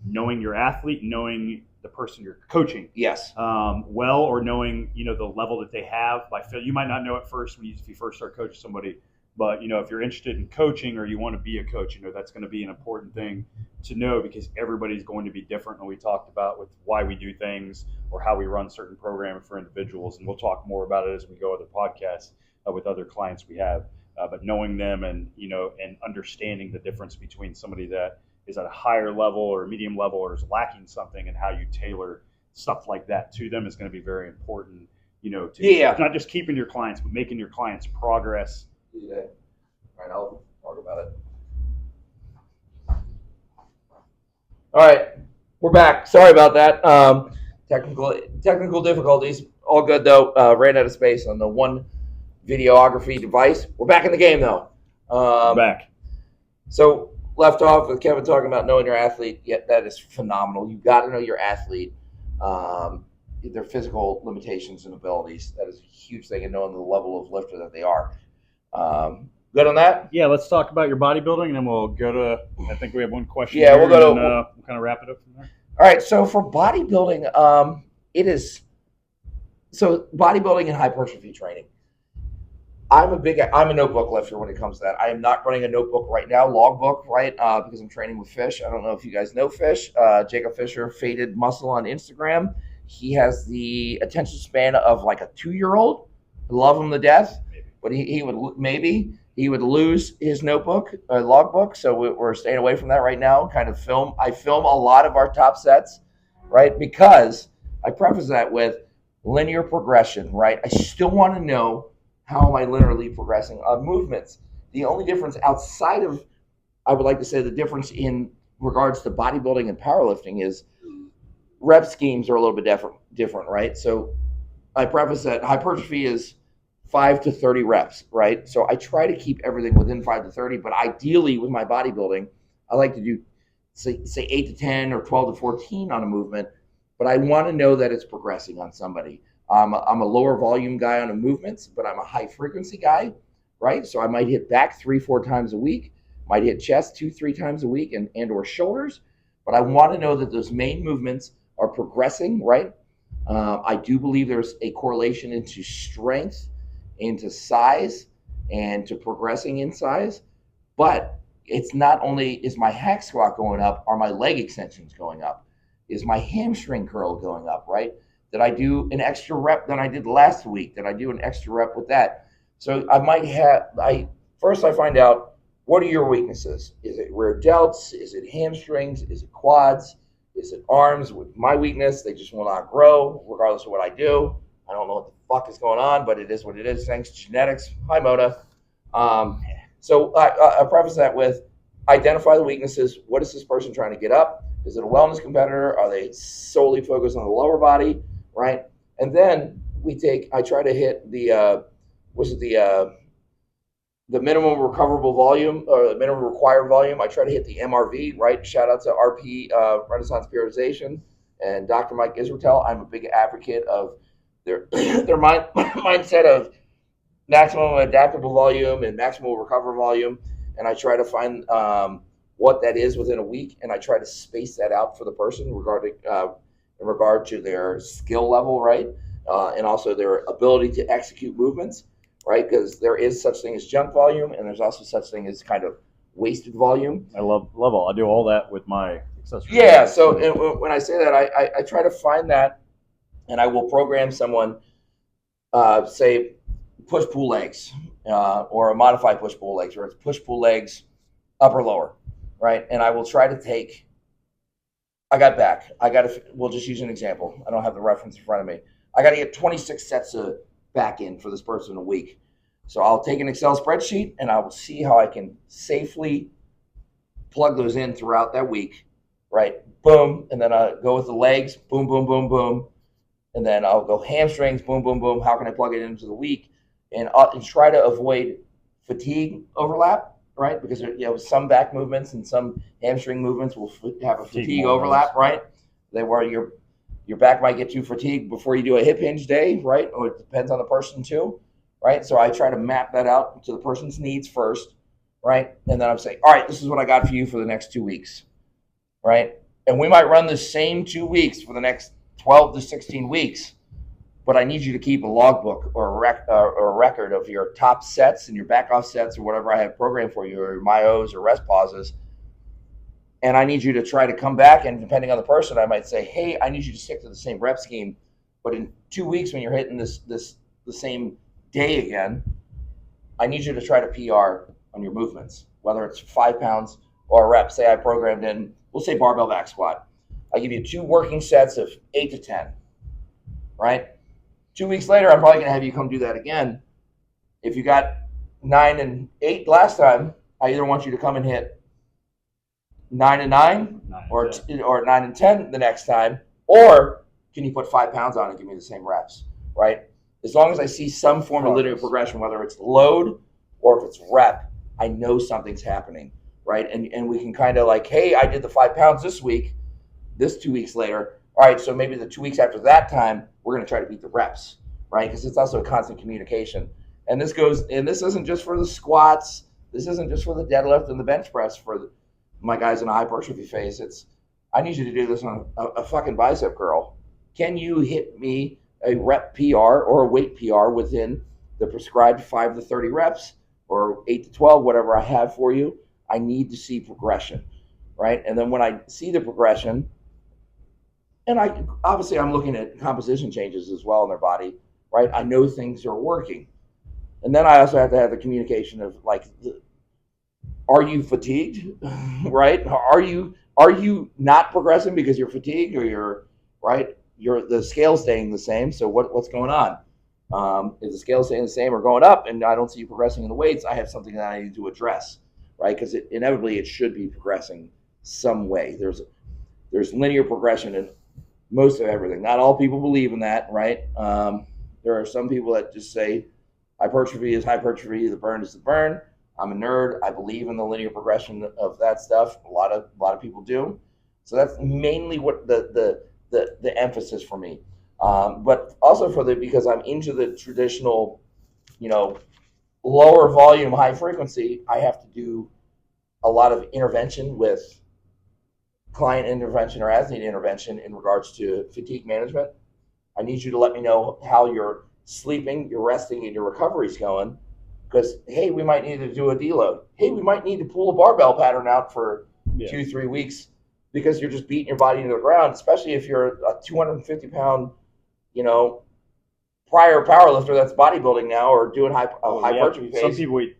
Knowing your athlete, knowing the person you're coaching. Yes. Well, or knowing the level that they have. You might not know at first if you first start coaching somebody, but if you're interested in coaching or you want to be a coach, that's going to be an important thing to know because everybody's going to be different. And we talked about with why we do things or how we run certain programming for individuals, and we'll talk more about it as we go other podcasts with other clients we have. But knowing them and and understanding the difference between somebody that is at a higher level or medium level or is lacking something and how you tailor stuff like that to them is going to be very important. To not just keeping your clients, but making your clients progress. All right, I'll talk about it. All right, we're back. Sorry about that. Technical difficulties. All good though. Ran out of space on the one videography device. We're back in the game though. Back. So left off with Kevin talking about knowing your athlete. Yeah, that is phenomenal. You've got to know your athlete, their physical limitations and abilities. That is a huge thing, and knowing the level of lifter that they are. Good on that? Yeah, let's talk about your bodybuilding, and then we'll go to. I think we have one question. Yeah, we'll go to. We'll kind of wrap it up from there. All right. So for bodybuilding, it is. So bodybuilding and hypertrophy training. I'm a notebook lifter when it comes to that. I am not running a notebook right now, logbook, right? Because I'm training with Fish. I don't know if you guys know Fish. Jacob Fisher, Faded Muscle on Instagram. He has the attention span of like a 2-year-old. Love him to death, but he would lose his notebook, logbook. So we're staying away from that right now. I film a lot of our top sets, right? Because I preface that with linear progression, right? I still want to know how am I linearly progressing on movements. The only difference outside of, I would like to say the difference in regards to bodybuilding and powerlifting is rep schemes are a little bit different, right? So I preface that hypertrophy is 5 to 30 reps, right? So I try to keep everything within 5 to 30, but ideally with my bodybuilding, I like to do say 8 to 10 or 12 to 14 on a movement, but I want to know that it's progressing on somebody. I'm a lower volume guy on a movements, but I'm a high frequency guy, right? So I might hit back 3-4 times a week, might hit chest 2-3 times a week, and or shoulders, but I want to know that those main movements are progressing, right? I do believe there's a correlation into strength, into size, and to progressing in size, but it's not only is my hack squat going up, are my leg extensions going up? Is my hamstring curl going up, right? Did I do an extra rep than I did last week? Did I do an extra rep with that? So I might have, first I find out, what are your weaknesses? Is it rear delts? Is it hamstrings? Is it quads? Is it arms? With my weakness, they just will not grow regardless of what I do. I don't know what the fuck is going on, but it is what it is. Thanks to genetics. Hi, Mona. So I preface that with identify the weaknesses. What is this person trying to get up? Is it a wellness competitor? Are they solely focused on the lower body, right? And then I try to hit the minimum recoverable volume or the minimum required volume. I try to hit the MRV, right? Shout out to RP, Renaissance Periodization, and Dr. Mike Israetel. I'm a big advocate of their mindset of maximum adaptable volume and maximal recover volume, and I try to find what that is within a week, and I try to space that out for the person in regard to their skill level, right, and also their ability to execute movements, right, because there is such thing as junk volume, and there's also such thing as kind of wasted volume. I love all. I do all that with my accessories. Yeah, so when I say that, I try to find that, and I will program someone, say, push-pull legs, or a modified push-pull legs, or it's push-pull legs, upper lower, right? And I will try to take. We'll just use an example. I don't have the reference in front of me. I got to get 26 sets of back in for this person a week. So I'll take an Excel spreadsheet and I will see how I can safely plug those in throughout that week, right? Boom. And then I'll go with the legs, boom, boom, boom, boom. And then I'll go hamstrings, boom, boom, boom. How can I plug it into the week? And try to avoid fatigue overlap, right? Because some back movements and some hamstring movements will have a fatigue overlap, right? Where your back might get too fatigued before you do a hip hinge day, right? Or it depends on the person too, right? So I try to map that out to the person's needs first, right? And then I'm saying, all right, this is what I got for you for the next 2 weeks, right? And we might run the same 2 weeks for the next 12 to 16 weeks, but I need you to keep a logbook or a record of your top sets and your back off sets or whatever I have programmed for you, or your myos or rest pauses. And I need you to try to come back, and depending on the person, I might say, hey, I need you to stick to the same rep scheme, but in 2 weeks when you're hitting the same day again, I need you to try to PR on your movements, whether it's 5 pounds or a rep. Say I programmed in, we'll say barbell back squat. I give you 2 working sets of 8 to 10, right? 2 weeks later, I'm probably going to have you come do that again. If you got 9 and 8 last time, I either want you to come and hit 9 and 9 or 9 and 10 the next time, or can you put 5 pounds on and give me the same reps, right? As long as I see some form of linear progression, whether it's load or if it's rep, I know something's happening, right? And we can kind of like, hey, I did the 5 pounds this week, this 2 weeks later. All right, so maybe the 2 weeks after that time, we're going to try to beat the reps, right? Because it's also a constant communication. And this isn't just for the squats. This isn't just for the deadlift and the bench press for my guys in a hypertrophy phase. I need you to do this on a fucking bicep curl. Can you hit me a rep PR or a weight PR within the prescribed 5 to 30 reps or 8 to 12, whatever I have for you? I need to see progression, right? And then when I see the progression, and I'm looking at composition changes as well in their body, right? I know things are working. And then I also have to have the communication of like, are you fatigued, right? Are you not progressing because you're fatigued, or the scale's staying the same? So what's going on? Is the scale staying the same or going up, and I don't see you progressing in the weights? I have something that I need to address, right? Because inevitably it should be progressing some way. There's linear progression in most of everything. Not all people believe in that, right? There are some people that just say hypertrophy is hypertrophy, the burn is the burn. I'm a nerd. I believe in the linear progression of that stuff. A lot of people do. So that's mainly what the emphasis for me. But also because I'm into the traditional, lower volume, high frequency, I have to do a lot of intervention with client intervention or athlete intervention in regards to fatigue management. I need you to let me know how you're sleeping, you're resting, and your recovery's going. Because, hey, we might need to do a deload. Hey, we might need to pull a barbell pattern out for 2-3 weeks because you're just beating your body into the ground, especially if you're a 250-pound, prior powerlifter that's bodybuilding now or doing hypertrophy phase. Some people we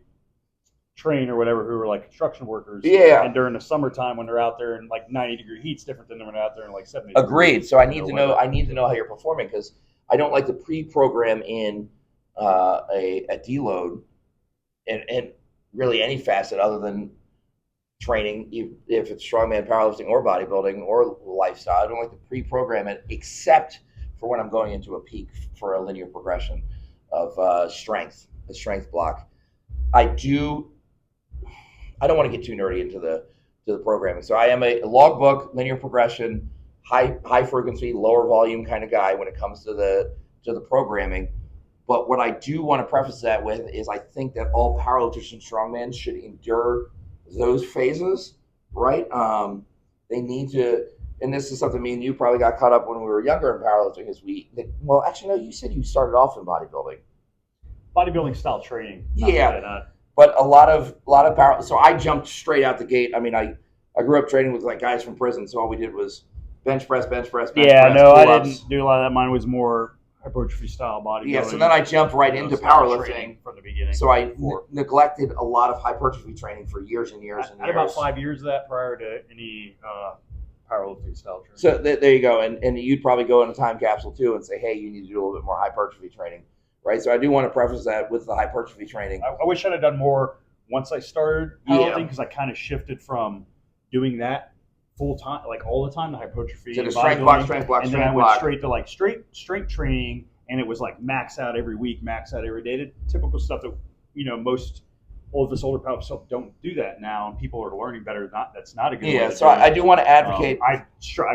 train or whatever who are like construction workers. Yeah. And during the summertime when they're out there in like 90-degree heat's different than when they're out there in like 70. Agreed. So I need to know how you're performing because I don't like to pre-program in a deload and really any facet other than training, if it's strongman, powerlifting, or bodybuilding or lifestyle. I don't like to pre-program it except for when I'm going into a peak for a linear progression of strength, a strength block. I don't want to get too nerdy into the programming. So I am a logbook, linear progression, high frequency, lower volume kind of guy when it comes to the programming. But what I do want to preface that with is I think that all powerlifters and strongmen should endure those phases, right? They need to, and this is something me and you probably got caught up when we were younger in powerlifting. You said you started off in bodybuilding. Bodybuilding style training. But a lot of power. So I jumped straight out the gate. I mean, I grew up training with like guys from prison, so all we did was bench press. I pull-ups. didn't do a lot of that. Mine was more hypertrophy style bodybuilding. Yeah, so then I jumped right into powerlifting from the beginning. So I neglected a lot of hypertrophy training for years and years and years. I had about 5 years of that prior to any powerlifting style training. So there you go, and you'd probably go in a time capsule too and say, hey, you need to do a little bit more hypertrophy training, right? So I do want to preface that with the hypertrophy training. I wish I'd have done more once I started powerlifting because I kind of shifted from doing that full time, like all the time, to hypertrophy. So the strength block, and then I went straight to like strength training, and it was like max out every week, max out every day. The typical stuff that most all of us older powerlifters don't do that now, and people are learning better. That's not a good way to so I do want to advocate. I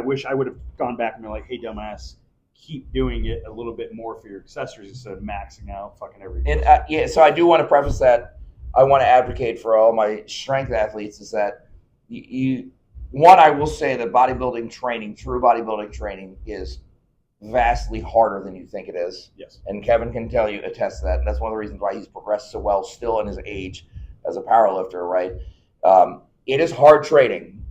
wish I would have gone back and been like, hey, dumbass, keep doing it a little bit more for your accessories instead of maxing out fucking every day. And so I do want to preface that. I want to advocate for all my strength athletes is that I will say that bodybuilding training, true bodybuilding training, is vastly harder than you think it is. Yes. And Kevin can attest to that. And that's one of the reasons why he's progressed so well still in his age as a powerlifter, right? It is hard training,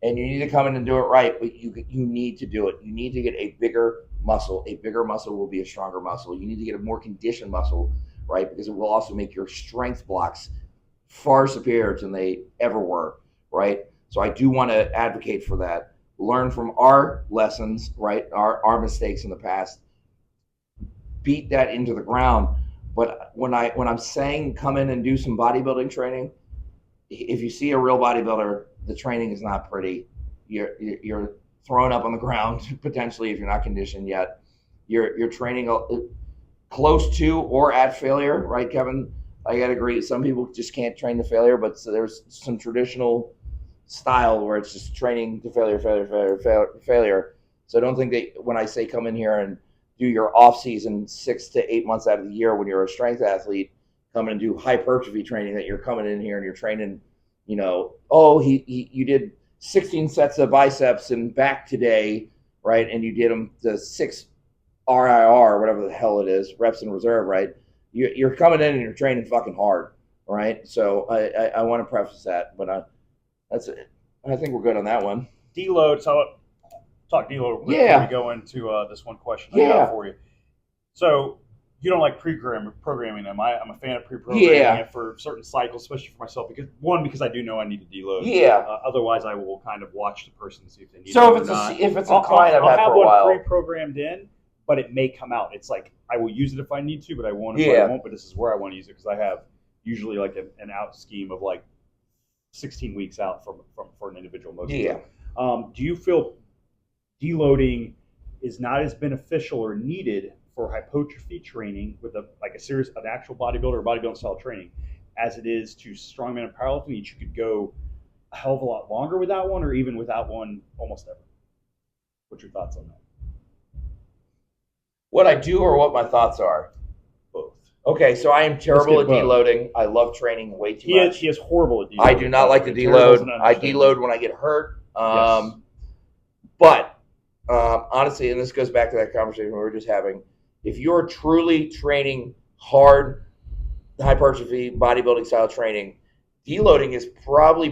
and you need to come in and do it right, but you need to do it. You need to get a bigger muscle. A bigger muscle will be a stronger muscle. You need to get a more conditioned muscle, right? Because it will also make your strength blocks far superior than they ever were, right? So I do want to advocate for that. Learn from our lessons, right? Our mistakes in the past. Beat that into the ground. But when I'm saying come in and do some bodybuilding training, if you see a real bodybuilder, the training is not pretty. You're thrown up on the ground potentially if you're not conditioned yet. You're training close to or at failure, right, Kevin? I gotta agree. Some people just can't train to failure, but there's some traditional style where it's just training to failure. So I don't think when I say come in here and do your off season 6 to 8 months out of the year when you're a strength athlete, come in and do hypertrophy training, that you're coming in here and you're training, you did 16 sets of biceps and back today, right? And you did them to 6 RIR, whatever the hell it is, reps in reserve, right? You're coming in and you're training fucking hard, right? So I want to preface that, but that's it. I think we're good on that one. Deload. So talk deload before we go into this one question I got for you. So you don't like programming them. I'm a fan of pre-programming it for certain cycles, especially for myself, because I do know I need to deload. Yeah. Otherwise, I will kind of watch the person and see if they need so it or not. So if it's a client I've had for a while, I'll have one pre-programmed in, but it may come out. It's like I will use it if I need to, but I won't if I won't. But this is where I want to use it because I have usually like an out scheme of like 16 weeks out for an individual most of the time. Do you feel deloading is not as beneficial or needed for hypertrophy training with an actual bodybuilder or bodybuilding style training as it is to strongman and powerlifting. You could go a hell of a lot longer without one, or even without one almost ever. What's your thoughts on that? What I do or what my thoughts are? Both. Okay, so I am terrible at both. deloading. I love training way too much. He is horrible at deloading. I do not like to deload. I deload when I get hurt. Yes. But honestly, and this goes back to that conversation we were just having, if you're truly training hard hypertrophy bodybuilding style training, deloading is probably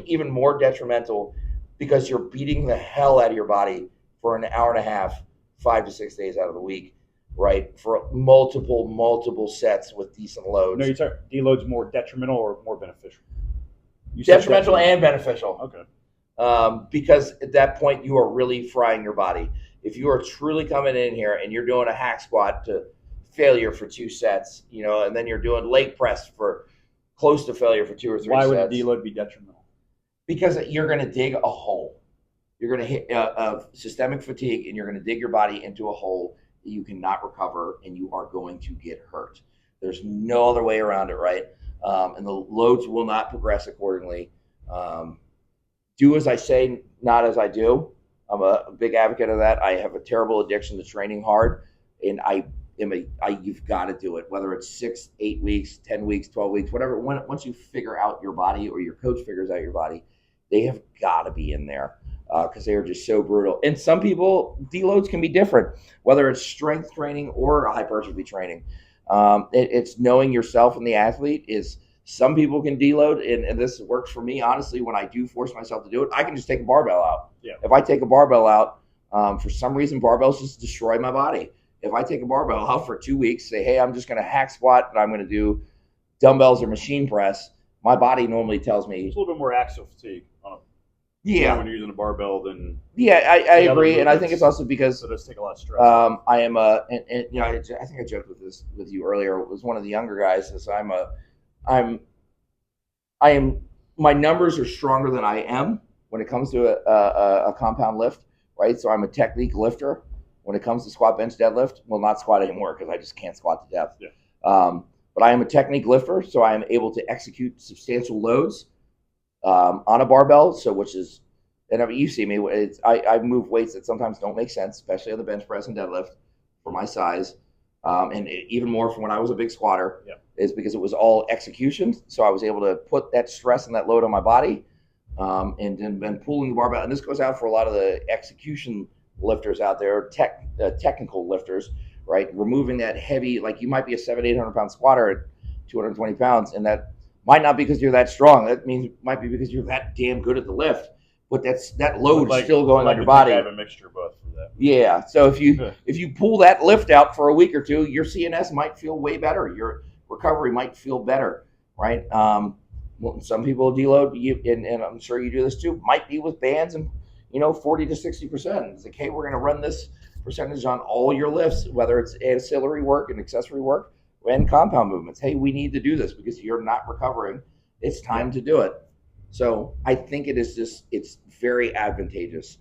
even more detrimental because you're beating the hell out of your body for an hour and a half, 5 to 6 days out of the week, right? For multiple sets with decent loads. No, you're talking deload's more detrimental or more beneficial? Detrimental and beneficial. Okay. Because at that point you are really frying your body. If you are truly coming in here and you're doing a hack squat to failure for 2 sets, and then you're doing leg press for close to failure for 2 or 3 Why sets. would the deload be detrimental? Because you're going to dig a hole. You're going to hit systemic fatigue, and you're going to dig your body into a hole that you cannot recover, and you are going to get hurt. There's no other way around it, right? And the loads will not progress accordingly. Do as I say, not as I do. I'm a big advocate of that. I have a terrible addiction to training hard, and you've got to do it, whether it's 6, 8 weeks, 10 weeks, 12 weeks, whatever. Once you figure out your body or your coach figures out your body, they have got to be in there because they are just so brutal. And some people, deloads can be different, whether it's strength training or hypertrophy training. It's knowing yourself and the athlete. Some people can deload, and this works for me, honestly, when I do force myself to do it. I can just take a barbell out. Yeah. If I take a barbell out, for some reason, barbells just destroy my body. If I take a barbell out for 2 weeks, say, hey, I'm just going to hack squat and I'm going to do dumbbells or machine press, my body normally tells me. It's a little bit more axial fatigue when you're using a barbell than. Yeah, I agree, and I think it's also because so it does take a lot of stress. I am I think I joked with you earlier. It was one of the younger guys. Is my numbers are stronger than I am when it comes to a compound lift, right? So I'm a technique lifter. When it comes to squat, bench, deadlift, well, not squat anymore because I just can't squat to death. Yeah. But I am a technique lifter, so I am able to execute substantial loads on a barbell. So, you see me. I move weights that sometimes don't make sense, especially on the bench press and deadlift for my size, and even more from when I was a big squatter. Yeah. Is because it was all execution. So I was able to put that stress and that load on my body, and then pulling the barbell. And this goes out for a lot of the execution lifters out there, technical lifters, right? Removing that heavy, like you might be a 700-800 pound squatter at 220 pounds, and that might not be because you're that strong. That might be because you're that damn good at the lift, but that load is still going on your body. I have a mixture of both for that. Yeah. So if you pull that lift out for a week or two, your CNS might feel way better. Your recovery might feel better, right? Some people deload, and I'm sure you do this too, might be with bands and 40 to 60%. It's like, hey, we're going to run this percentage on all your lifts, whether it's ancillary work and accessory work and compound movements. Hey, we need to do this because you're not recovering. It's time to do it. So I think it's very advantageous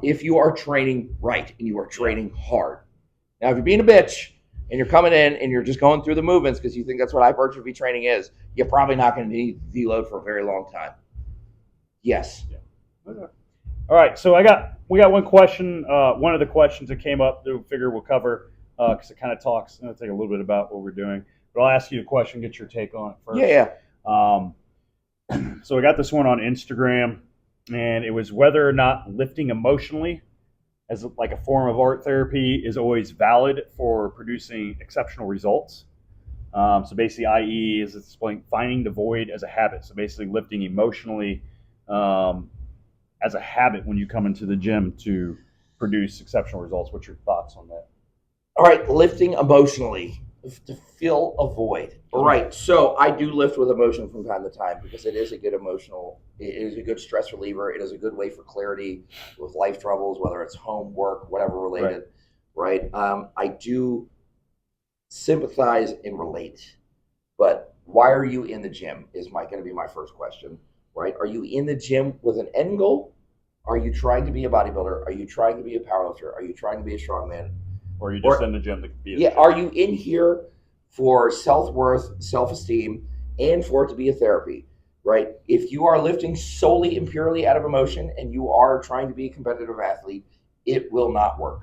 if you are training right and you are training hard. Now, if you're being a bitch and you're coming in and you're just going through the movements because you think that's what hypertrophy training is, you're probably not going to need deload for a very long time. Yes. Yeah. Okay. All right, so we got one question. One of the questions that came up that we figure we'll cover because it kind of talks. I'll take a little bit about what we're doing, but I'll ask you a question, get your take on it first. Yeah. So I got this one on Instagram, and it was whether or not lifting emotionally as like a form of art therapy is always valid for producing exceptional results. So basically, i.e., is it's finding the void as a habit. So basically, lifting emotionally. As a habit when you come into the gym to produce exceptional results. What's your thoughts on that? All right, lifting emotionally to fill a void. All right, so I do lift with emotion from time to time because it is a good stress reliever. It is a good way for clarity with life troubles, whether it's home, work, whatever related, right? I do sympathize and relate, but why are you in the gym is going to be my first question. Right? Are you in the gym with an end goal, Are you trying to be a bodybuilder? Are you trying to be a powerlifter? Are you trying to be a strongman? Or you just in the gym to be. Yeah, are you in here for self-worth, self-esteem, and for it to be a therapy, right? If you are lifting solely and purely out of emotion and you are trying to be a competitive athlete, it will not work.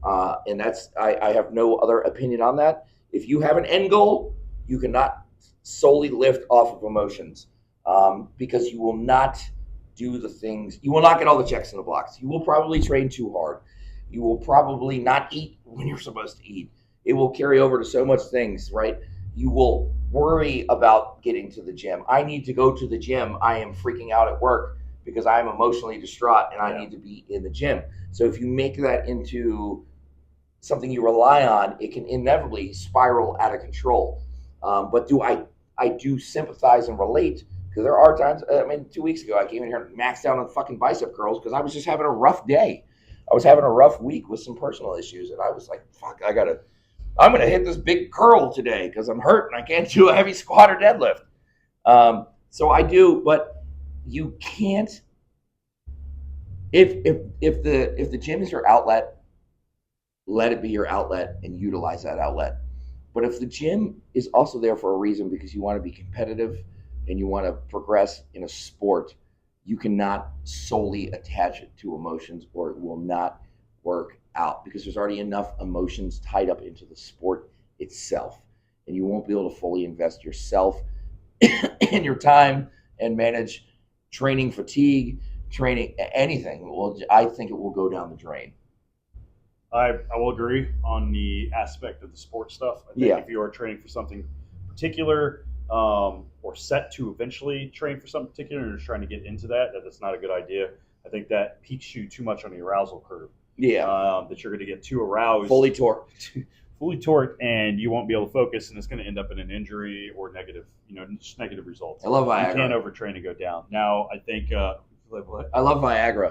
And I have no other opinion on that. If you have an end goal, you cannot solely lift off of emotions, because you will not do the things, you will not get all the checks in the box. You will probably train too hard. You will probably not eat when you're supposed to eat. It will carry over to so much things, right? You will worry about getting to the gym. I need to go to the gym. I am freaking out at work because I am emotionally distraught and I need to be in the gym. So if you make that into something you rely on, it can inevitably spiral out of control. But I do sympathize and relate, because there are times, 2 weeks ago, I came in here and maxed out on fucking bicep curls because I was just having a rough day. I was having a rough week with some personal issues, and I was like, fuck, I'm going to hit this big curl today because I'm hurt and I can't do a heavy squat or deadlift. So I do, but you can't, if the gym is your outlet, let it be your outlet and utilize that outlet. But if the gym is also there for a reason, because you want to be competitive and you want to progress in a sport, you cannot solely attach it to emotions, or it will not work out, because there's already enough emotions tied up into the sport itself, and you won't be able to fully invest yourself and your time and manage training fatigue, training anything. Well, I think it will go down the drain. I will agree on the aspect of the sports stuff. I think if you are training for something particular, or set to eventually train for something particular, and you're just trying to get into that's not a good idea. I think that peaks you too much on the arousal curve. Yeah. That you're going to get too aroused. Fully torqued, and you won't be able to focus, and it's going to end up in an injury or negative, just negative results. I love Viagra. You can't overtrain and go down. Now, I think, what? I love Viagra.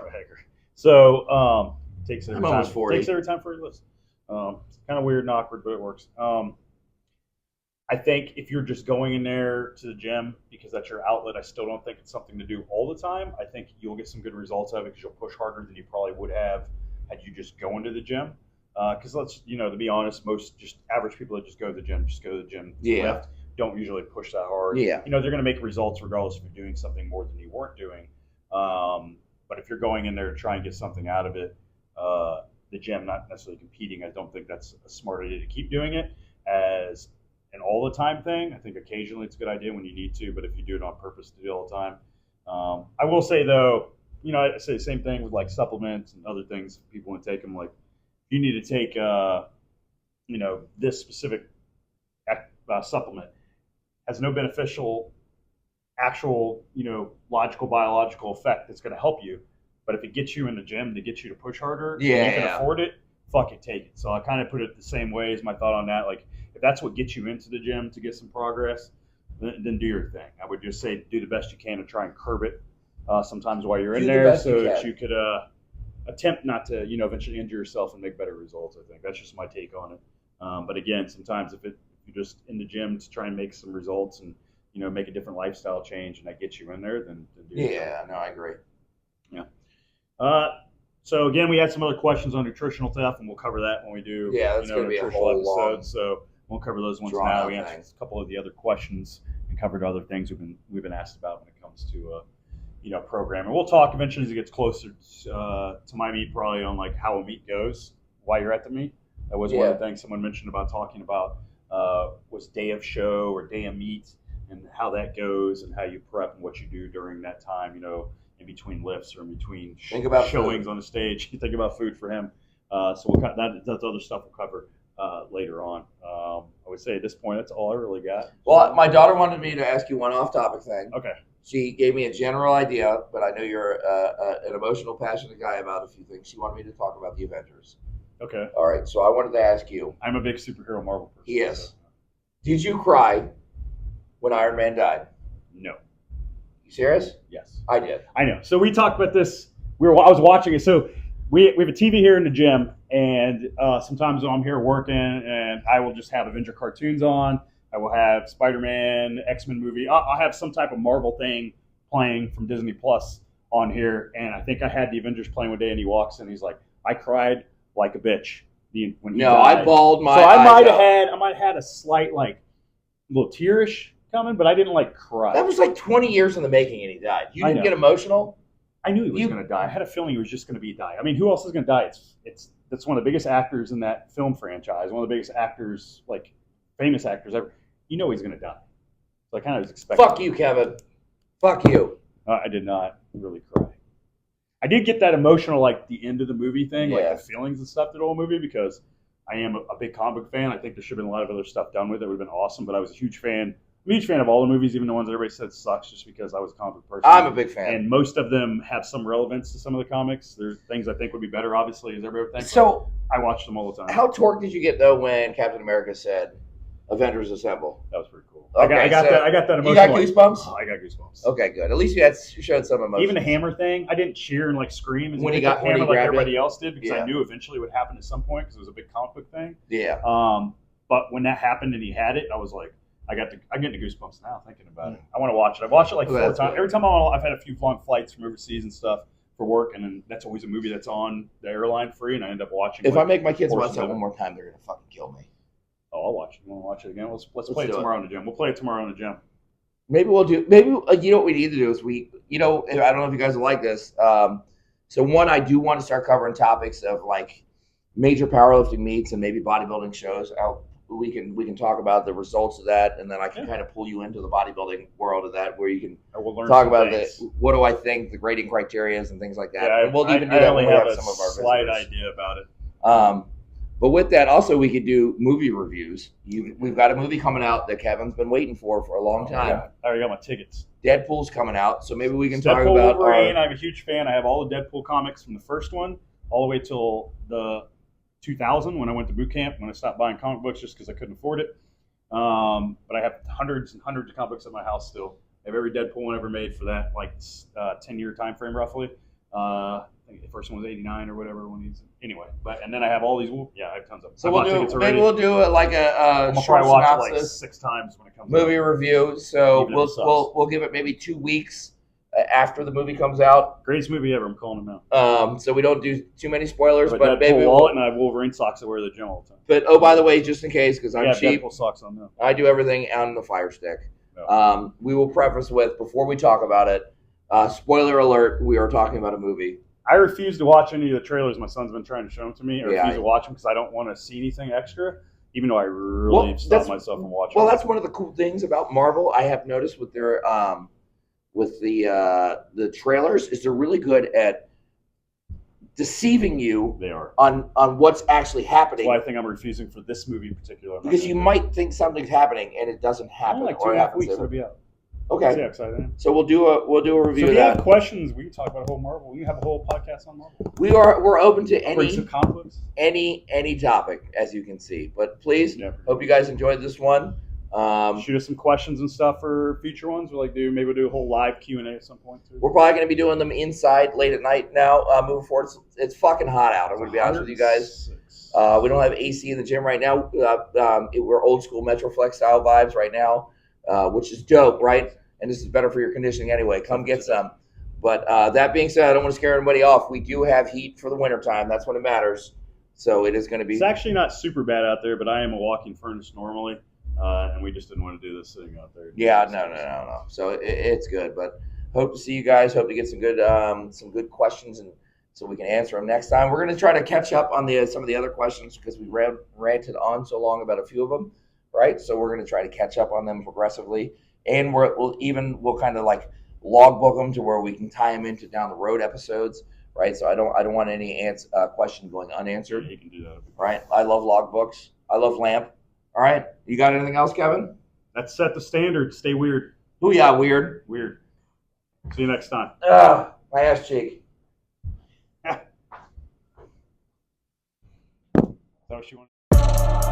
So, takes every I'm time. almost 40. Takes every time for your list. It's kind of weird and awkward, but it works. I think if you're just going in there to the gym because that's your outlet, I still don't think it's something to do all the time. I think you'll get some good results out of it because you'll push harder than you probably would have had you just go into the gym. Because to be honest, most just average people that just go to the gym, lift, don't usually push that hard. Yeah. They're going to make results regardless if you're doing something more than you weren't doing. But if you're going in there to try and get something out of it, the gym, not necessarily competing, I don't think that's a smart idea to keep doing it as an all the time thing. I think occasionally it's a good idea when you need to, but if you do it on purpose to do it all the time. I will say though, I say the same thing with like supplements and other things. People want to take them, like you need to take, this specific supplement has no beneficial, actual, logical, biological effect that's going to help you. But if it gets you in the gym to get you to push harder, and you can afford it, fuck it, take it. So I kind of put it the same way as my thought on that. Like, if that's what gets you into the gym to get some progress, then do your thing. I would just say do the best you can to try and curb it sometimes while you're in there, so that you could attempt not to, eventually injure yourself and make better results. I think that's just my take on it. But again, sometimes if you're just in the gym to try and make some results and make a different lifestyle change, and that gets you in there, then do it. Yeah, no, I agree. Yeah. So again, we had some other questions on nutritional stuff, and we'll cover that when we do. That's going to be a whole episode. So we'll cover those ones now. We answered a couple of the other questions and covered other things we've been asked about when it comes to programming. We'll talk eventually as it gets closer to my meet, probably on like how a meet goes while you're at the meet. That was one of the things someone mentioned about talking about was day of show or day of meet, and how that goes and how you prep and what you do during that time. In between lifts or in between showings on the stage. You think about food for him. So we'll cut that's other stuff we'll cover later on. I would say at this point, that's all I really got. Well, my daughter wanted me to ask you one off-topic thing. Okay. She gave me a general idea, but I know you're an emotional, passionate guy about a few things. She wanted me to talk about the Avengers. Okay. All right. So I wanted to ask you. I'm a big superhero Marvel person. Yes. So. Did you cry when Iron Man died? No. You serious? Yes. I did. I know. So we talked about this. I was watching it. So we have a TV here in the gym, and sometimes when I'm here working, and I will just have Avenger cartoons on. I will have Spider-Man, X-Men movie. I'll have some type of Marvel thing playing from Disney Plus on here, and I think I had the Avengers playing one day, and he walks in, he's like, I cried like a bitch when he died. I bawled my So I eyes might out. have had a slight like little tearish coming, but I didn't like cry. That was like 20 years in the making, and he died. You didn't get emotional? I knew he was going to die. I had a feeling he was just going to die. I mean, who else is going to die? That's one of the biggest actors in that film franchise. One of the biggest actors, like famous actors ever. You know he's going to die. So I kind of was expecting. Fuck you, Kevin. Fuck you. I did not really cry. I did get that emotional, like the end of the movie thing, like the feelings and stuff, the whole movie, because I am a big comic book fan. I think there should have been a lot of other stuff done with it. It would have been awesome, but I was a huge fan. I'm a huge fan of all the movies, even the ones that everybody said sucks, just because I was a comic book person. I'm a big fan. And most of them have some relevance to some of the comics. There's things I think would be better, obviously, as everybody thinks. So I watch them all the time. How torqued did you get, though, when Captain America said, Avengers Assemble? That was pretty cool. Okay, I got that emotional. You got goosebumps? Oh, I got goosebumps. Okay, good. At least you showed some emotion. Even the hammer thing, I didn't cheer and like scream when he got hammer like grabbed everybody else did, because Yeah. I knew eventually it would happen at some point because it was a big comic book thing. Yeah. But when that happened and he had it, I was like, I'm getting the goosebumps now thinking about it. I want to watch it. I've watched it like 4 times. Good. Every time I've had a few long flights from overseas and stuff for work, and then that's always a movie that's on the airline free, and I end up watching. If I make my kids watch portions that of it. one more time, they're gonna fucking kill me. Oh, I'll watch it. You want to watch it again? Let's play it tomorrow in the gym. We'll play it tomorrow in the gym. Maybe we'll do. Maybe you know what we need to do is I don't know if you guys will like this. So one, I do want to start covering topics of like major powerlifting meets and maybe bodybuilding shows. We can talk about the results of that, and then I can kind of pull you into the bodybuilding world of that, where you can talk about what do I think the grading criteria is and things like that. Yeah, and we'll even do that when we have some of our slight visitors. idea about it. But with that, also we could do movie reviews. We've got a movie coming out that Kevin's been waiting for a long time. Yeah. I already got my tickets. Deadpool's coming out, so maybe we can talk Deadpool, about Wolverine. I'm a huge fan. I have all the Deadpool comics from the first one all the way till the 2000 when I went to boot camp, when I stopped buying comic books just because I couldn't afford it. But I have hundreds and hundreds of comic books at my house still. I have every Deadpool one ever made for that 10-year time frame roughly. I think the first one was 89 or whatever when he's anyway. And then I have all these. Yeah, I have tons of them. So maybe we'll do it like a short watch synopsis, it like 6 times when it comes movie out. review. So Even if it we'll give it maybe 2 weeks after the movie comes out. Greatest movie ever. I'm calling him out. So we don't do too many spoilers, but Deadpool maybe wallet, and I have Wolverine socks that wear the gym all the time. But by the way, just in case, because I'm cheap, Deadpool socks on now. I do everything on the Fire Stick. No. We will preface with, before we talk about it, spoiler alert: we are talking about a movie. I refuse to watch any of the trailers my son's been trying to show them to me. I refuse to watch them because I don't want to see anything extra, even though I really stopped myself from watching. Well, that's one of the cool things about Marvel I have noticed with their with the trailers is they're really good at deceiving you. They are on what's actually happening. That's why I think I'm refusing for this movie in particular. Because you might think something's happening and it doesn't happen. Like or 2.5 weeks it'll be out. Okay. Yeah, excited I am. So we'll do a review So of if you that. have questions, we can talk about a whole Marvel. We can have a whole podcast on Marvel. We're open to Bring some conflicts. any topic, as you can see. But please, Yeah. hope you guys enjoyed this one. Shoot us some questions and stuff for future ones. Maybe we'll do a whole live Q&A at some point too. We're probably going to be doing them inside late at night now. Moving forward, it's fucking hot out. I'm going to be honest with you guys. We don't have AC in the gym right now. We're old school Metroflex style vibes right now, which is dope, right? And this is better for your conditioning anyway. Come get some. But that being said, I don't want to scare anybody off. We do have heat for the wintertime. That's when it matters. So it is going to be. It's actually not super bad out there, but I am a walking furnace normally. And we just didn't want to do this sitting out there. Yeah, no. So it's good, but hope to see you guys. Hope to get some good questions, and so we can answer them next time. We're going to try to catch up on some of the other questions because we ranted on so long about a few of them, right? So we're going to try to catch up on them progressively, and we'll kind of like logbook them to where we can tie them into down the road episodes, right? So I don't want any question going unanswered. Yeah, you can do that. Right? I love logbooks. I love LAMP. All right. You got anything else, Kevin? Let's set the standard. Stay weird. Booyah, weird. Weird. See you next time. My ass cheek. Is that what you want?